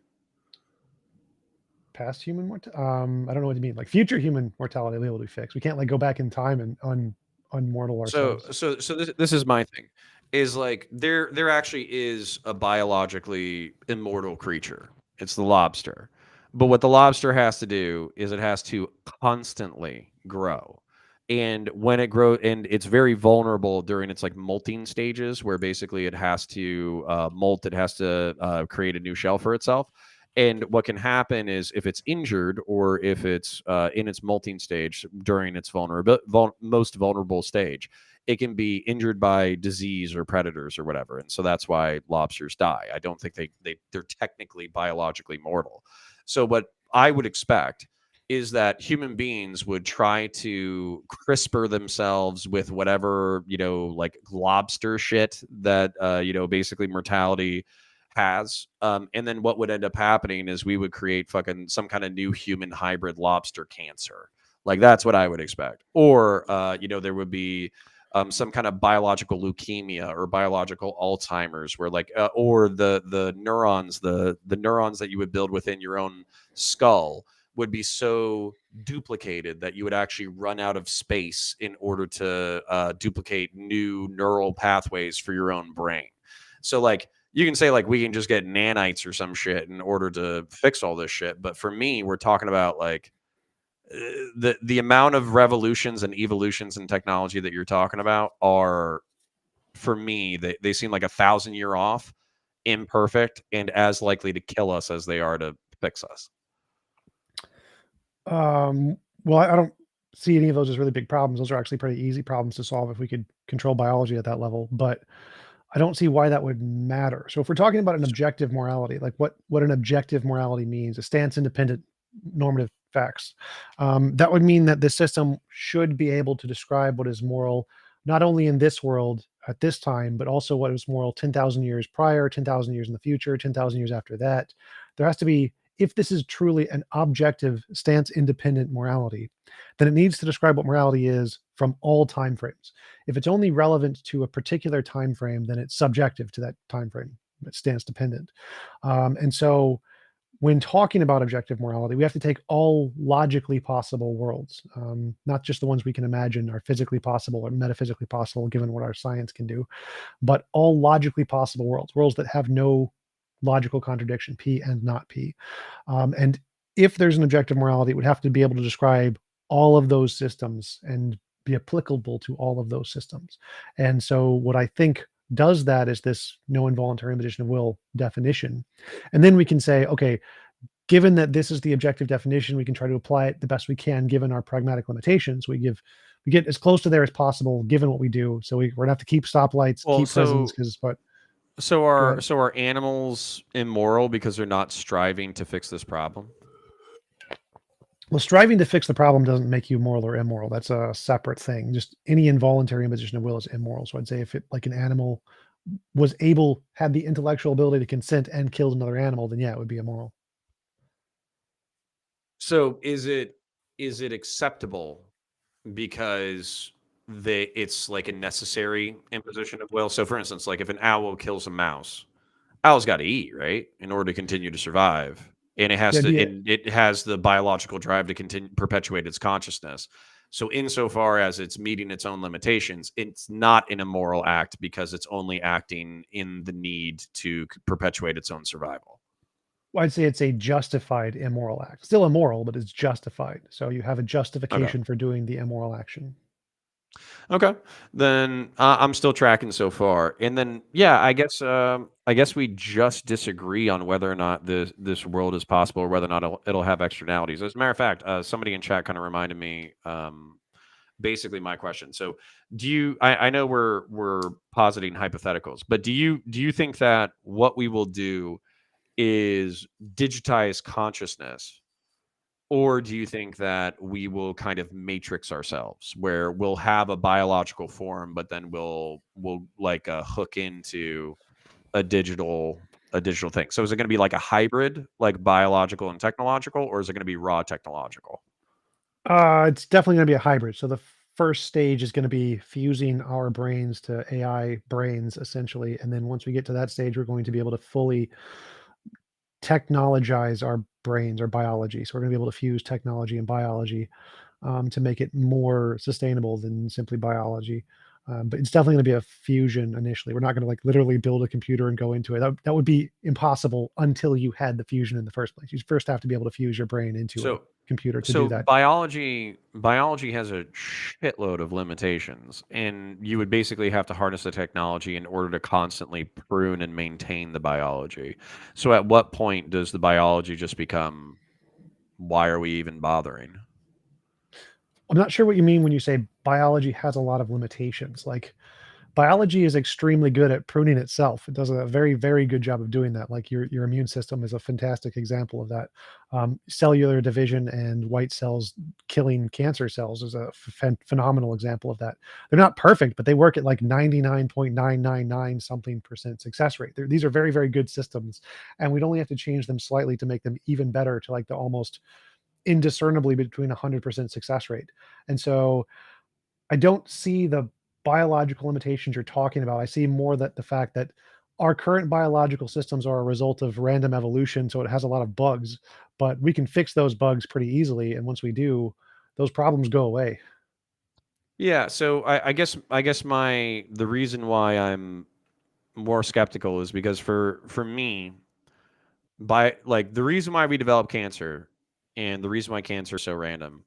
S1: Past human mortality. I don't know what you mean. Like future human mortality will be able to be fixed. We can't like go back in time and unmortal ourselves.
S2: So this is my thing, is like there actually is a biologically immortal creature. It's the lobster. But what the lobster has to do is it has to constantly grow. And when it grows, and it's very vulnerable during its like molting stages, where basically it has to molt, it has to create a new shell for itself. And what can happen is if it's injured or if it's in its molting stage during its most vulnerable stage, it can be injured by disease or predators or whatever. And so that's why lobsters die. I don't think they're technically biologically mortal. So what I would expect is that human beings would try to CRISPR themselves with whatever, like lobster shit that, basically mortality has. And then what would end up happening is we would create fucking some kind of new human hybrid lobster cancer. Like that's what I would expect. Or, there would be some kind of biological leukemia or biological Alzheimer's, where like, or the neurons, the neurons that you would build within your own skull would be so duplicated that you would actually run out of space in order to duplicate new neural pathways for your own brain. So like you can say like we can just get nanites or some shit in order to fix all this shit, but for me, we're talking about like the amount of revolutions and evolutions in technology that you're talking about are, for me, they seem like 1,000 year off, imperfect, and as likely to kill us as they are to fix us.
S1: Well, I don't see any of those as really big problems. Those are actually pretty easy problems to solve if we could control biology at that level. But I don't see why that would matter. So if we're talking about an objective morality, like what an objective morality means, a stance independent normative facts, that would mean that the system should be able to describe what is moral, not only in this world at this time, but also what is moral 10,000 years prior, 10,000 years in the future, 10,000 years after that. There has to be, if this is truly an objective stance independent morality, then it needs to describe what morality is from all time frames. If it's only relevant to a particular time frame, then it's subjective to that time frame. It stands dependent. And so when talking about objective morality, we have to take all logically possible worlds, not just the ones we can imagine are physically possible or metaphysically possible, given what our science can do, but all logically possible worlds, worlds that have no logical contradiction, P and not P. And if there's an objective morality, it would have to be able to describe all of those systems and be applicable to all of those systems. And so what I think does that is this no involuntary imposition of will definition. And then we can say, okay, given that this is the objective definition, we can try to apply it the best we can given our pragmatic limitations. We get as close to there as possible given what we do. So we're gonna have to keep stoplights,
S2: Well,
S1: keep prisons, because but
S2: so
S1: go
S2: are
S1: ahead.
S2: so are animals immoral because they're not striving to fix this problem?
S1: Well, striving to fix the problem doesn't make you moral or immoral. That's a separate thing. Just any involuntary imposition of will is immoral. So I'd say if it like an animal was able, had the intellectual ability to consent and killed another animal, then yeah, it would be immoral.
S2: So is it acceptable because it's like a necessary imposition of will? So for instance, like if an owl kills a mouse, owl's got to eat, right, in order to continue to survive, and
S1: Yeah, it'd be
S2: it has the biological drive to continue perpetuate its consciousness. So, insofar as it's meeting its own limitations, it's not an immoral act because it's only acting in the need to perpetuate its own survival.
S1: Well, I'd say it's a justified immoral act. Still immoral, but it's justified. So you have a
S2: Okay.
S1: justification for doing the immoral action.
S2: Okay. Then I'm still tracking so far. And then, yeah, I guess we just disagree on whether or not this world is possible or whether or not it'll have externalities. As a matter of fact, somebody in chat kind of reminded me basically my question. So, I know we're positing hypotheticals, but do you think that what we will do is digitize consciousness, or do you think that we will kind of matrix ourselves where we'll have a biological form, but then we'll like hook into a digital thing? So is it going to be like a hybrid, like biological and technological, or is it going to be raw technological?
S1: It's definitely going to be a hybrid. So the first stage is going to be fusing our brains to AI brains, essentially. And then once we get to that stage, we're going to be able to fully technologize our brains, our biology. So we're going to be able to fuse technology and biology to make it more sustainable than simply biology. But it's definitely going to be a fusion initially. We're not going to like literally build a computer and go into it. That would be impossible until you had the fusion in the first place. You first have to be able to fuse your brain into a
S2: So
S1: computer to do
S2: so
S1: that.
S2: biology has a shitload of limitations, and you would basically have to harness the technology in order to constantly prune and maintain the biology. So at what point does the biology just become, why are we even bothering?
S1: I'm not sure what you mean when you say biology has a lot of limitations. Like biology is extremely good at pruning itself. It does a very, very good job of doing that. Like your immune system is a fantastic example of that. Cellular division and white cells killing cancer cells is a phenomenal example of that. They're not perfect, but they work at like 99.999 something percent success rate. These are very, very good systems, and we'd only have to change them slightly to make them even better to like the almost indiscernibly between 100% success rate. And so I don't see the biological limitations you're talking about. I see more that the fact that our current biological systems are a result of random evolution, so it has a lot of bugs, but we can fix those bugs pretty easily. And once we do, those problems go away.
S2: Yeah, so I guess my the reason why I'm more skeptical is because for me, by like the reason why we develop cancer and the reason why cancer is so random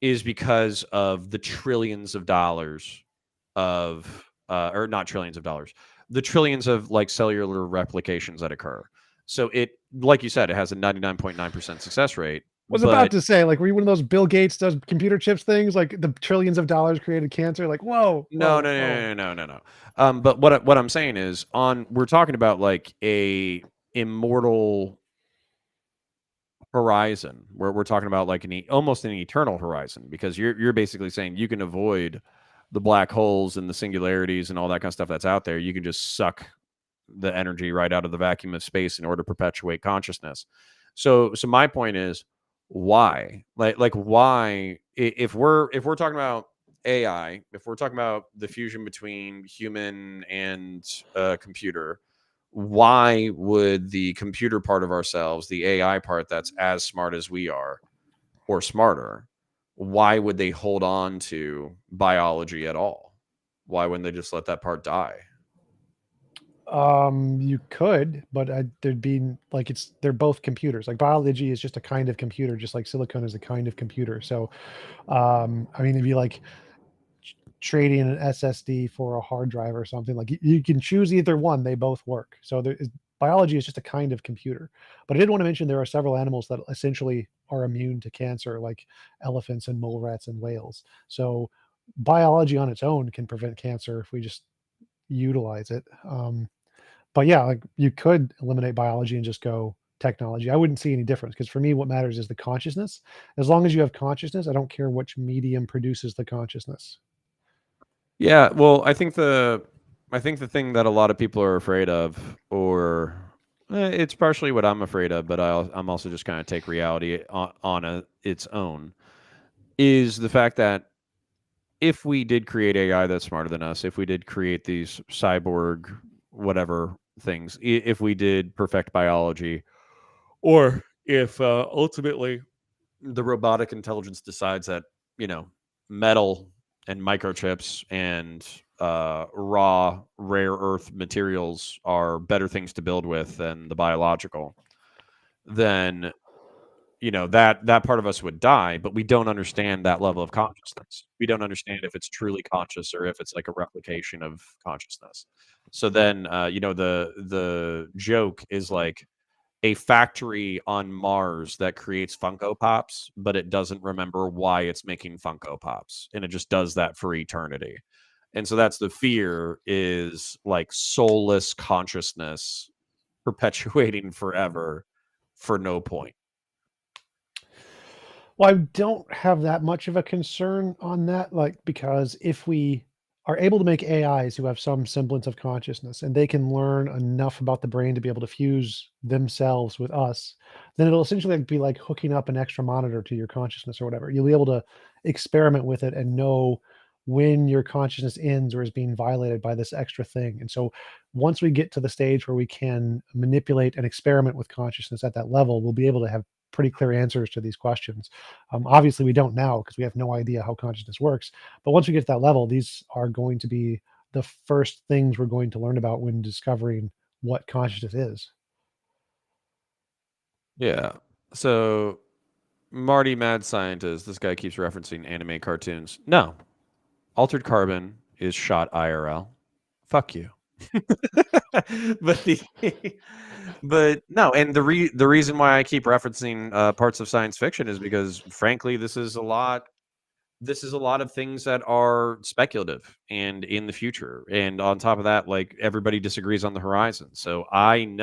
S2: is because of the trillions of dollars of or not trillions of dollars, the trillions of like cellular replications that occur. So it, like you said, it has a 99.9% success rate,
S1: Was about
S2: but
S1: to say, like, were you one of those Bill Gates does computer chips things, like the trillions of dollars created cancer? Like, whoa,
S2: no,
S1: whoa,
S2: no,
S1: whoa.
S2: no, no, no, no, no. But what I'm saying is, on we're talking about like a immortal horizon, where we're talking about like almost an eternal horizon, because you're basically saying you can avoid the black holes and the singularities and all that kind of stuff that's out there. You can just suck the energy right out of the vacuum of space in order to perpetuate consciousness. So my point is, why? Like why, if we're talking about AI, if we're talking about the fusion between human and computer, why would the computer part of ourselves, the AI part that's as smart as we are or smarter, why would they hold on to biology at all? Why wouldn't they just let that part die?
S1: You could, but there'd be like they're both computers. Like biology is just a kind of computer, just like silicon is a kind of computer. So, I mean, it'd be like trading an SSD for a hard drive or something. Like you can choose either one; they both work. So biology is just a kind of computer. But I did want to mention there are several animals that essentially are immune to cancer, like elephants and mole rats and whales. So biology on its own can prevent cancer if we just utilize it. But yeah, like you could eliminate biology and just go technology. I wouldn't see any difference because for me, what matters is the consciousness. As long as you have consciousness, I don't care which medium produces the consciousness.
S2: Yeah, well, I think the thing that a lot of people are afraid of, or it's partially what I'm afraid of, but I'm also just kind of take reality on its own, is the fact that if we did create AI that's smarter than us, if we did create these cyborg whatever things, if we did perfect biology, or if ultimately the robotic intelligence decides that, you know, metal and microchips and raw rare earth materials are better things to build with than the biological, then that part of us would die, but we don't understand that level of consciousness. We don't understand if it's truly conscious or if it's like a replication of consciousness. So then the joke is like a factory on Mars that creates Funko Pops, but it doesn't remember why it's making Funko Pops, and it just does that for eternity. And so that's the fear, is like soulless consciousness perpetuating forever for no point.
S1: Well, I don't have that much of a concern on that, like, because if we are able to make AIs who have some semblance of consciousness and they can learn enough about the brain to be able to fuse themselves with us, then it'll essentially be like hooking up an extra monitor to your consciousness or whatever. You'll be able to experiment with it and know when your consciousness ends or is being violated by this extra thing. And so once we get to the stage where we can manipulate and experiment with consciousness at that level, we'll be able to have pretty clear answers to these questions. Obviously, we don't now because we have no idea how consciousness works. But once we get to that level, these are going to be the first things we're going to learn about when discovering what consciousness is.
S2: Yeah. So Marty Mad Scientist, this guy keeps referencing anime cartoons. No. Altered Carbon is shot IRL. Fuck you. but the but no, and the reason why I keep referencing parts of science fiction is because frankly this is a lot of things that are speculative and in the future, and on top of that, like, everybody disagrees on the horizon. So I don't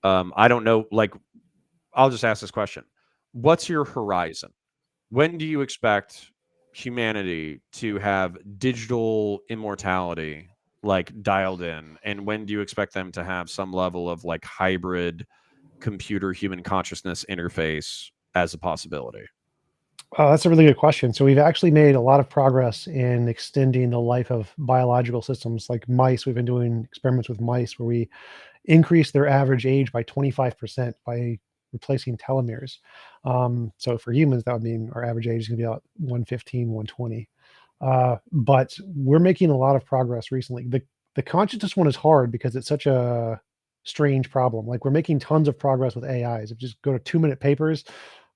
S2: know, like, I'll just ask this question: what's your horizon? When do you expect humanity to have digital immortality, like, dialed in, and when do you expect them to have some level of like hybrid computer human consciousness interface as a possibility?
S1: That's a really good question. So we've actually made a lot of progress in extending the life of biological systems like mice. We've been doing experiments with mice where we increase their average age by 25% by replacing telomeres. So for humans, that would mean our average age is going to be about 115, 120. But we're making a lot of progress recently. The consciousness one is hard because it's such a strange problem. Like, we're making tons of progress with AIs. If you just go to 2 minute papers,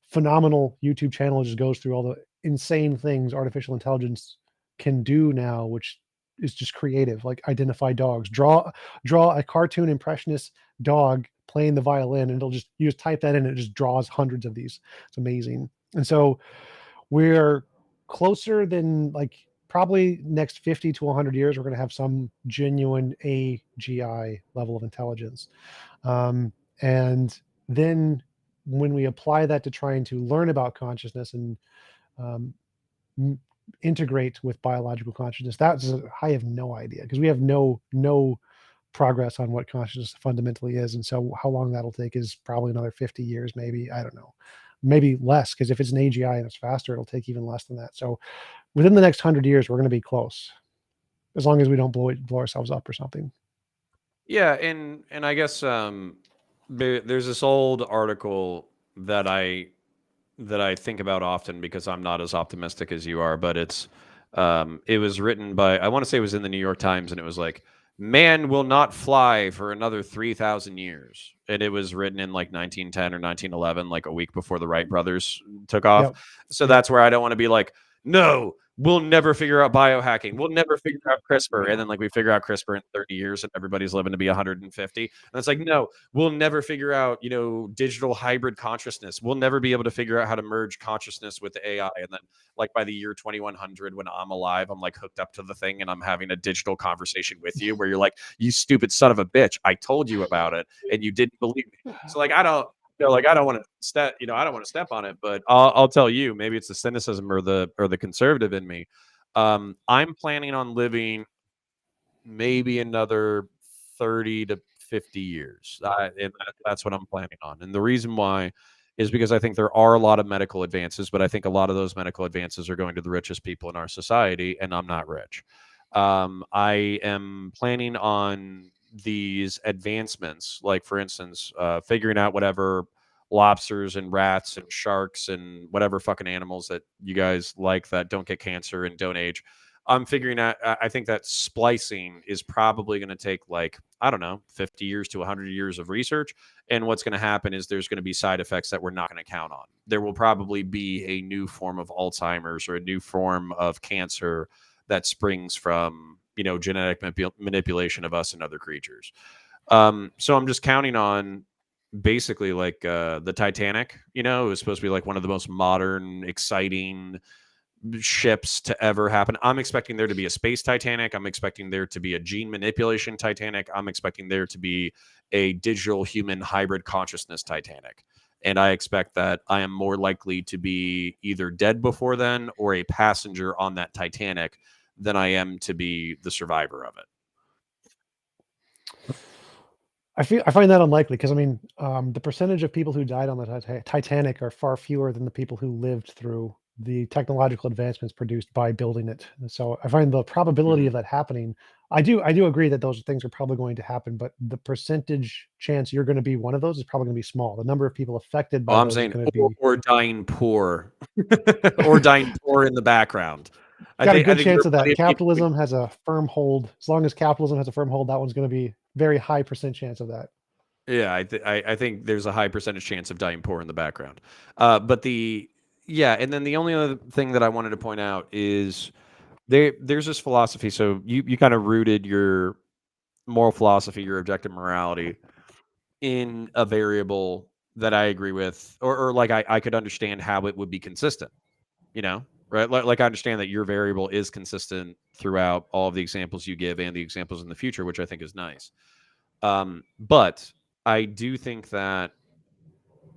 S1: phenomenal YouTube channel just goes through all the insane things artificial intelligence can do now, which is just creative. Like, identify dogs, draw a cartoon impressionist dog playing the violin, and it'll just, you just type that in and it just draws hundreds of these. It's amazing. And so we're closer than, like, probably next 50 to 100 years we're going to have some genuine AGI level of intelligence. And then when we apply that to trying to learn about consciousness and um, integrate with biological consciousness, that's, I have no idea because we have no progress on what consciousness fundamentally is. And so how long that'll take is probably another 50 years, maybe. I don't know, maybe less, because if it's an AGI and it's faster, it'll take even less than that. So within the next 100 years, we're going to be close, as long as we don't blow ourselves up or something.
S2: Yeah, and I guess there's this old article that I think about often because I'm not as optimistic as you are, but it was written by, I want to say it was in the New York Times, and it was like, man will not fly for another 3,000 years. And it was written in like 1910 or 1911, like a week before the Wright brothers took off.
S1: Yep.
S2: So
S1: Yep.
S2: that's where I don't want to be like, no, we'll never figure out biohacking. We'll never figure out CRISPR. And then like we figure out CRISPR in 30 years and everybody's living to be 150. And it's like, no, we'll never figure out, digital hybrid consciousness. We'll never be able to figure out how to merge consciousness with the AI. And then like by the year 2100, when I'm alive, I'm like hooked up to the thing and I'm having a digital conversation with you where you're like, you stupid son of a bitch, I told you about it and you didn't believe me. So like, I don't want to I don't want to step on it, but I'll tell you, maybe it's the cynicism or the conservative in me. I'm planning on living maybe another 30 to 50 years. And that's what I'm planning on. And the reason why is because I think there are a lot of medical advances, but I think a lot of those medical advances are going to the richest people in our society, and I'm not rich. I am planning on these advancements, like, for instance, figuring out whatever lobsters and rats and sharks and whatever fucking animals that you guys like that don't get cancer and don't age. I'm figuring out, I think that splicing is probably going to take like, I don't know, 50 years to 100 years of research. And what's going to happen is there's going to be side effects that we're not going to count on. There will probably be a new form of Alzheimer's or a new form of cancer that springs from, genetic manipulation of us and other creatures. So I'm just counting on basically like the Titanic, it was supposed to be like one of the most modern, exciting ships to ever happen. I'm expecting there to be a space Titanic. I'm expecting there to be a gene manipulation Titanic. I'm expecting there to be a digital human hybrid consciousness Titanic. And I expect that I am more likely to be either dead before then or a passenger on that Titanic than I am to be the survivor of it.
S1: I find that unlikely because the percentage of people who died on the Titanic are far fewer than the people who lived through the technological advancements produced by building it. So I find the probability of that happening. I do agree that those things are probably going to happen, but the percentage chance you're going to be one of those is probably going to be small. The number of people affected by
S2: I'm
S1: those
S2: saying,
S1: is going to be
S2: or dying poor, or dying poor in the background.
S1: got a good chance of that.
S2: People,
S1: Capitalism has a firm hold. As long as capitalism has a firm hold, that one's going to be very high percent chance of that.
S2: yeah, I think there's a high percentage chance of dying poor in the background. And then the only other thing that I wanted to point out is there's this philosophy. So you kind of rooted your moral philosophy, your objective morality, in a variable that I agree with, or like I could understand how it would be consistent, right? Like I understand that your variable is consistent throughout all of the examples you give and the examples in the future, which I think is nice. But I do think that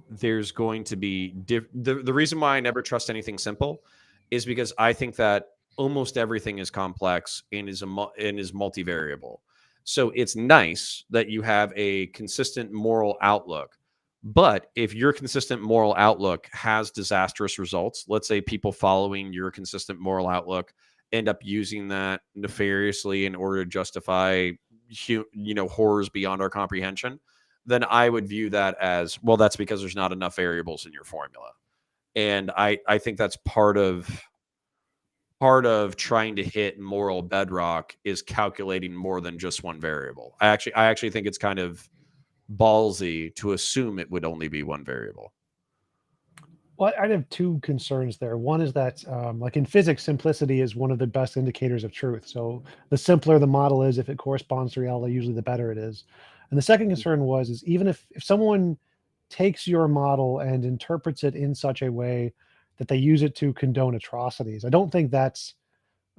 S2: there's going to be the reason why I never trust anything simple is because I think that almost everything is complex and is multivariable. So it's nice that you have a consistent moral outlook. But if your consistent moral outlook has disastrous results, let's say people following your consistent moral outlook end up using that nefariously in order to justify, horrors beyond our comprehension, then I would view that as, well, that's because there's not enough variables in your formula. And I think that's part of trying to hit moral bedrock is calculating more than just one variable. I actually think it's kind of ballsy to assume it would only be one variable.
S1: Well, I'd have two concerns there. One is that, like in physics, simplicity is one of the best indicators of truth. So the simpler the model is, if it corresponds to reality, usually the better it is. And the second concern is even if someone takes your model and interprets it in such a way that they use it to condone atrocities, I don't think that's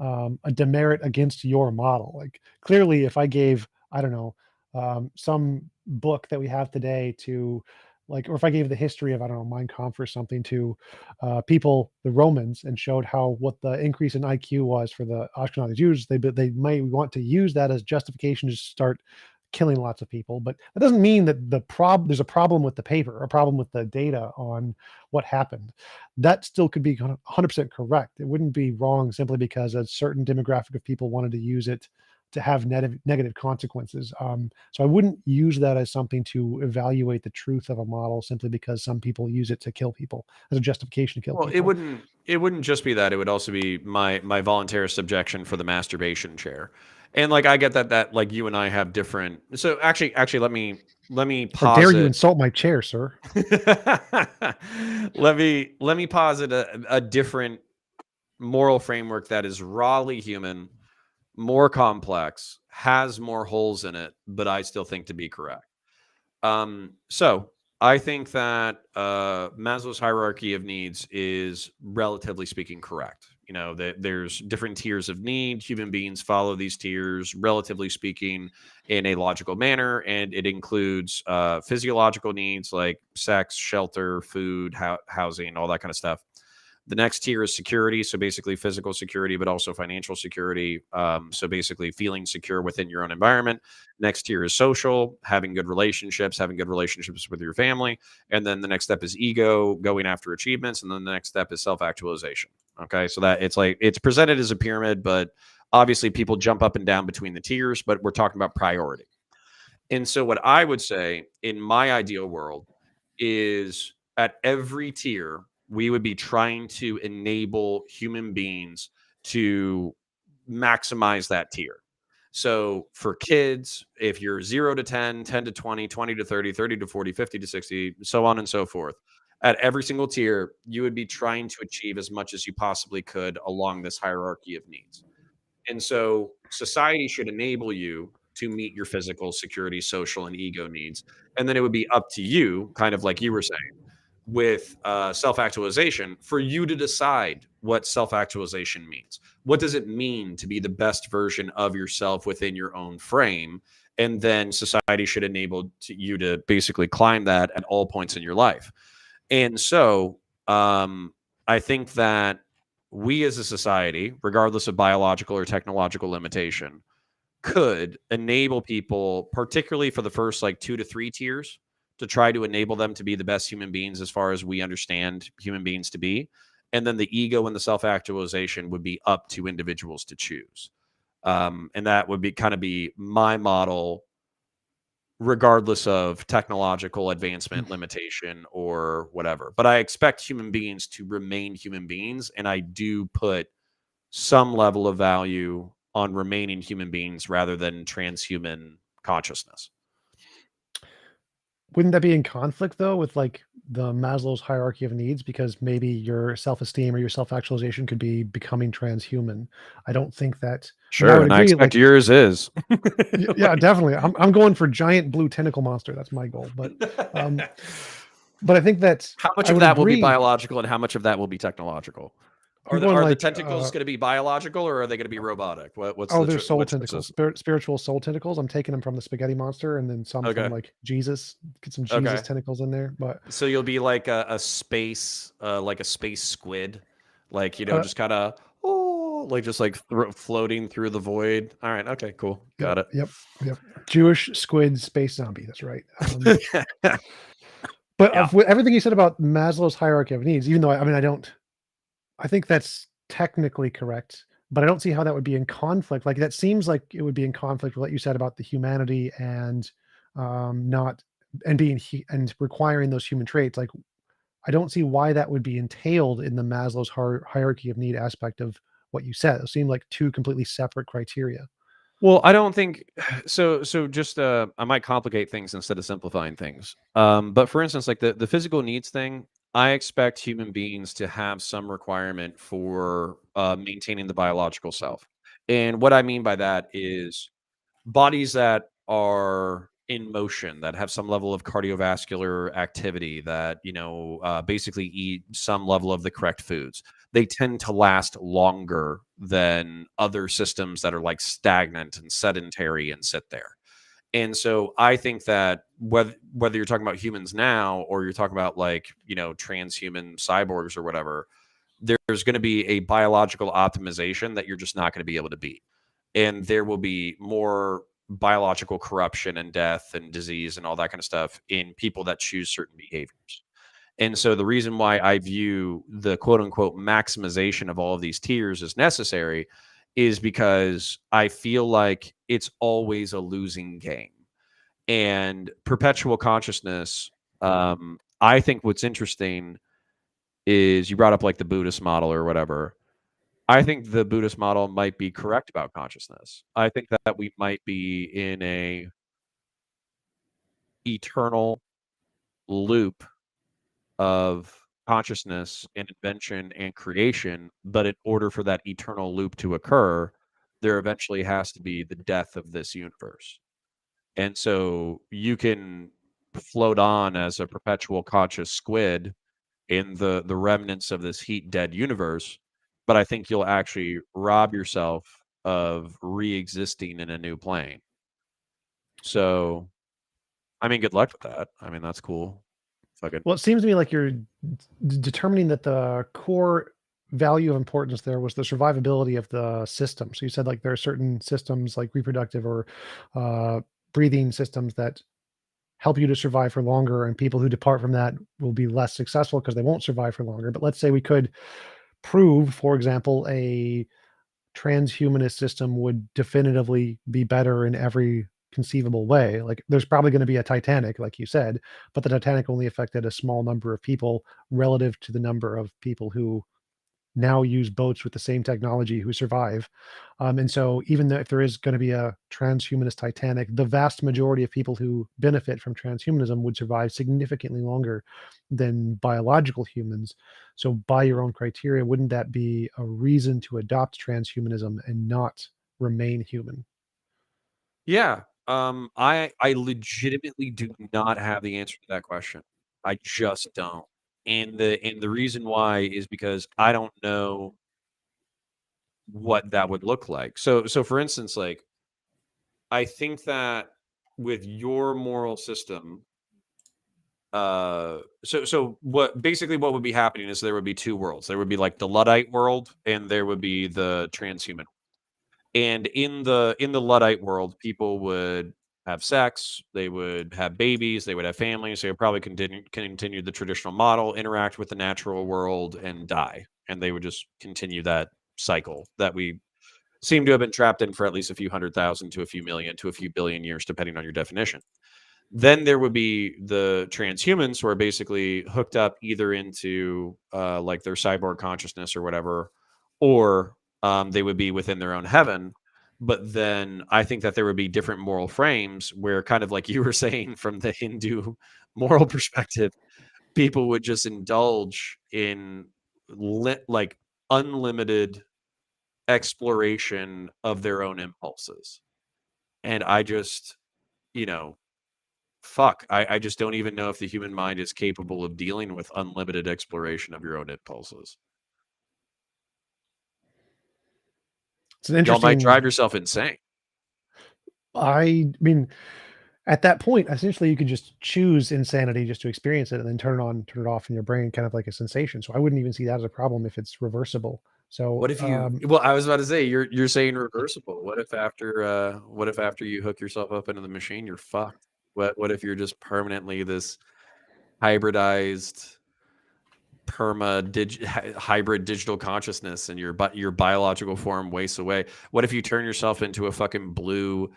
S1: a demerit against your model. Like clearly, if I gave, I don't know, some book that we have today to, like, or if I gave the history of, I don't know, Mein Kampf or something to people, the Romans, and showed how what the increase in IQ was for the Ashkenazi Jews, they might want to use that as justification to start killing lots of people. But that doesn't mean that there's a problem with the paper, a problem with the data on what happened. That still could be 100% correct. It wouldn't be wrong simply because a certain demographic of people wanted to use it to have negative consequences. So I wouldn't use that as something to evaluate the truth of a model simply because some people use it to kill people as a justification to kill people.
S2: It wouldn't just be that. It would also be my voluntarist objection for the masturbation chair. And like I get that like you and I have different. So actually, let me posit.
S1: How dare you insult my chair, sir?
S2: let me posit a different moral framework that is rawly human, more complex, has more holes in it, but I still think to be correct. So I think that Maslow's hierarchy of needs is relatively speaking correct. That there's different tiers of need. Human beings follow these tiers, relatively speaking, in a logical manner, and it includes physiological needs like sex, shelter, food, housing, all that kind of stuff. The next tier is security, so basically physical security, but also financial security. So basically feeling secure within your own environment. Next tier is social, having good relationships with your family. And then the next step is ego, going after achievements. And then the next step is self-actualization. Okay, so that it's presented as a pyramid, but obviously people jump up and down between the tiers, but we're talking about priority. And so what I would say in my ideal world is at every tier, we would be trying to enable human beings to maximize that tier. So for kids, if you're 0 to 10, 10 to 20, 20 to 30, 30 to 40, 50 to 60, so on and so forth, at every single tier, you would be trying to achieve as much as you possibly could along this hierarchy of needs. And so society should enable you to meet your physical, security, social, and ego needs. And then it would be up to you, kind of like you were saying, with self actualization, for you to decide what self actualization means. What does it mean to be the best version of yourself within your own frame? And then society should enable you to basically climb that at all points in your life. And so I think that we as a society, regardless of biological or technological limitation, could enable people, particularly for the first like 2 to 3 tiers, to try to enable them to be the best human beings as far as we understand human beings to be. And then the ego and the self actualization would be up to individuals to choose. And that would be kind of be my model, regardless of technological advancement, limitation, or whatever. But I expect human beings to remain human beings. And I do put some level of value on remaining human beings rather than transhuman consciousness.
S1: Wouldn't that be in conflict though with like the Maslow's hierarchy of needs? Because maybe your self-esteem or your self-actualization could be becoming transhuman. I don't think that. I mean, I
S2: Sure,
S1: would
S2: and I
S1: agree.
S2: expect
S1: Like,
S2: yours is.
S1: yeah, definitely. I'm going for giant blue tentacle monster. That's my goal. But I think that
S2: How much
S1: I
S2: of
S1: would
S2: that will be
S1: agree.
S2: biological and how much of that will be technological?
S1: I'm
S2: Are the
S1: going
S2: are the
S1: like,
S2: tentacles going to be biological or are they going to be robotic? What's
S1: oh,
S2: the
S1: they're soul
S2: what's the
S1: tentacles,
S2: system?
S1: spiritual soul tentacles. I'm taking them from the spaghetti monster, and then some from
S2: Okay.
S1: like Jesus. Get some Jesus
S2: Okay.
S1: tentacles in there. But
S2: So you'll be like a space squid, like
S1: uh,
S2: just kind of like just like floating through the void. All right. Okay. Cool.
S1: yep,
S2: Got it.
S1: yep, yep. Jewish squid space zombie. That's right. But
S2: Yeah.
S1: with everything you said about Maslow's hierarchy of needs, even though I mean, I don't, I think that's technically correct, but I don't see how that would be in conflict. Like that seems like it would be in conflict with what you said about the humanity and not and being and requiring those human traits. Like I don't see why that would be entailed in the Maslow's hierarchy of need aspect of what you said. It seemed like two completely separate criteria.
S2: Well, I don't think so. So just I might complicate things instead of simplifying things. But for instance, like the physical needs thing, I expect human beings to have some requirement for maintaining the biological self. And what I mean by that is bodies that are in motion, that have some level of cardiovascular activity, that basically eat some level of the correct foods, they tend to last longer than other systems that are like stagnant and sedentary and sit there. And so I think that whether you're talking about humans now or you're talking about like transhuman cyborgs or whatever, there's going to be a biological optimization that you're just not going to be able to beat. And there will be more biological corruption and death and disease and all that kind of stuff in people that choose certain behaviors. And so the reason why I view the quote unquote maximization of all of these tiers as necessary is because I feel like it's always a losing game. And perpetual consciousness, I think what's interesting is you brought up like the Buddhist model or whatever. I think the Buddhist model might be correct about consciousness. I think that we might be in a eternal loop of consciousness and invention and creation, but in order for that eternal loop to occur, there eventually has to be the death of this universe. And so you can float on as a perpetual conscious squid in the remnants of this heat dead universe, but I think you'll actually rob yourself of re-existing in a new plane. So, I mean, good luck with that. I mean, that's cool. Fucking
S1: Well, it seems to me like you're determining that the core value of importance there was the survivability of the system. So you said like there are certain systems like reproductive or uh, breathing systems that help you to survive for longer, and people who depart from that will be less successful because they won't survive for longer. But let's say we could prove, for example, a transhumanist system would definitively be better in every conceivable way. Like there's probably going to be a Titanic, like you said, but the Titanic only affected a small number of people relative to the number of people who now use boats with the same technology who survive. And so, even though if there is going to be a transhumanist Titanic, the vast majority of people who benefit from transhumanism would survive significantly longer than biological humans. So, by your own criteria, wouldn't that be a reason to adopt transhumanism and not remain human?
S2: Yeah. I legitimately do not have the answer to that question. I just don't. And the reason why is because I don't know what that would look like. So for instance, like I think that with your moral system, so what basically what would be happening is there would be two worlds. There would be like the Luddite world and there would be the transhuman. And in the Luddite world, people would have sex, they would have babies, they would have families, they would probably continue the traditional model, interact with the natural world, and die. And they would just continue that cycle that we seem to have been trapped in for at least a few 100,000 to a few million to a few billion years, depending on your definition. Then there would be the transhumans who are basically hooked up either into like their cyborg consciousness or whatever, or they would be within their own heaven. But then I think that there would be different moral frames where, kind of like you were saying from the Hindu moral perspective, people would just indulge in like unlimited exploration of their own impulses. And I just, you know, fuck, I just don't even know if the human mind is capable of dealing with unlimited exploration of your own impulses.
S1: It's an
S2: Y'all might drive
S1: interesting.
S2: yourself insane.
S1: I mean, at that point, essentially, you could just choose insanity just to experience it, and then turn it on, turn it off in your brain, kind of like a sensation. So I wouldn't even see that as a problem if it's reversible. So
S2: What if you well, I was about to say you're saying reversible. What if after you hook yourself up into the machine, you're fucked? What if you're just permanently this hybridized hybrid digital consciousness and your biological form wastes away? What if you turn yourself into a fucking blue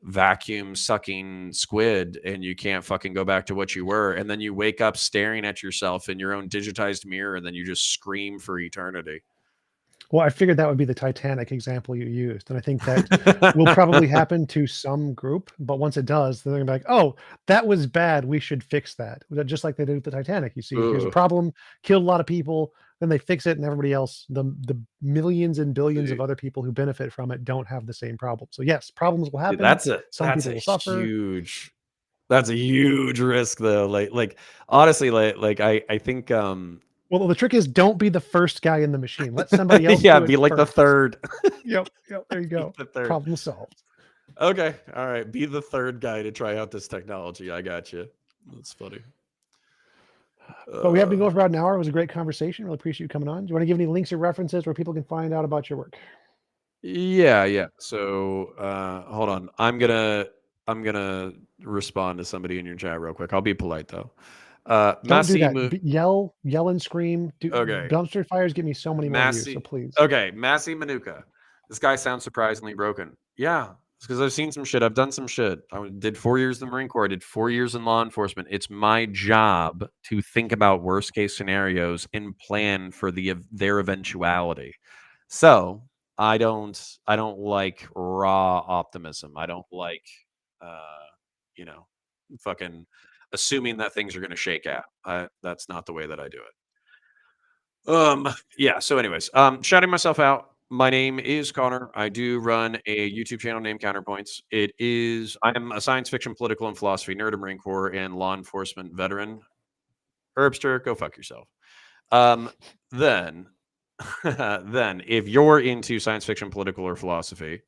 S2: vacuum sucking squid and you can't fucking go back to what you were, and then you wake up staring at yourself in your own digitized mirror and then you just scream for eternity?
S1: Well, I figured that would be the Titanic example you used, and I think that will probably happen to some group, but once it does, then they're gonna be like, "Oh, that was bad, we should fix that." Just like they did with the Titanic, you see, here's a
S2: Ugh.
S1: problem, killed a lot of people, then they fix it, and everybody else, the millions and billions of
S2: Dude,
S1: other people who benefit from it don't have the same problem. So yes, problems will
S2: dude,
S1: happen,
S2: that's a
S1: some
S2: that's
S1: people
S2: a
S1: will suffer.
S2: huge that's a huge risk though. Like honestly, like I think
S1: Well, the trick is don't be the first guy in the machine, let somebody else
S2: yeah,
S1: do it
S2: be like the
S1: first.
S2: third.
S1: Yep, yep, there you
S2: Be
S1: go.
S2: the third.
S1: Problem solved.
S2: Okay. All right. Be the third guy to try out this technology. I got you. That's funny.
S1: But we have been
S2: Uh,
S1: going for about an hour. It was a great conversation. Really appreciate you coming on. Do you want to give any links or references where people can find out about your work?
S2: yeah, yeah. So, hold on. I'm gonna respond to somebody in your chat real quick. I'll be polite though.
S1: Don't do that.
S2: Massimu.
S1: Yell and scream.
S2: Okay.
S1: Dumpster fires get me so many more views. So
S2: Massey.
S1: please.
S2: Okay, Massey Manuka. This guy sounds surprisingly broken. Yeah, it's because I've seen some shit. I've done some shit. Did 4 years in the Marine Corps. I did 4 years in law enforcement. It's my job to think about worst case scenarios and plan for their eventuality. So I don't like raw optimism. I don't like uh, you know, fucking assuming that things are going to shake out. That's not the way that I do it. Yeah, so anyways, shouting myself out. My name is Connor. I do run a YouTube channel named Counterpoints. I'm a science fiction, political, and philosophy nerd, a Marine Corps and law enforcement veteran. Herbster, go fuck yourself. Um, then, then if you're into science fiction, political, or philosophy,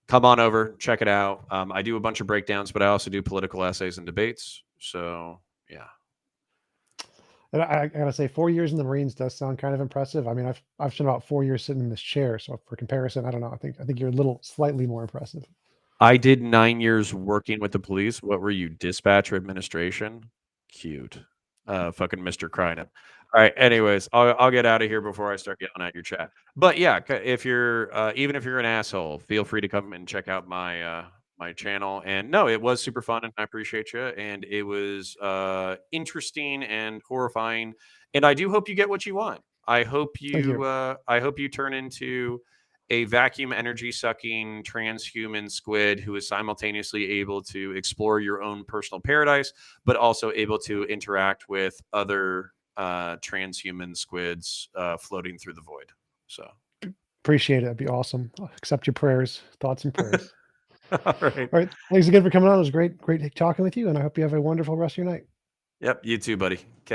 S2: come on over, check it out. I do a bunch of breakdowns, but I also do political essays and debates. So yeah.
S1: And I gotta say, 4 years in the Marines does sound kind of impressive. I mean, I've spent about 4 years sitting in this chair. So for comparison, I don't know. I think you're a little slightly more impressive.
S2: I did 9 years working with the police. What were you, dispatch or administration? Cute. Fucking Mr. Krynen. All right. Anyways, I'll get out of here before I start yelling at your chat. But yeah, if you're even if you're an asshole, feel free to come and check out my my channel. And no, it was super fun, and I appreciate you. And it was interesting and horrifying. And I do hope you get what you want.
S1: Thank you.
S2: I hope you turn into a vacuum energy sucking transhuman squid who is simultaneously able to explore your own personal paradise, but also able to interact with other transhuman squids floating through the void. So,
S1: Appreciate it. That'd be awesome. I'll accept your prayers, thoughts, and prayers.
S2: all right.
S1: All right. Thanks again for coming on. It was great talking with you, and I hope you have a wonderful rest of your night.
S2: Yep. You too, buddy. Catch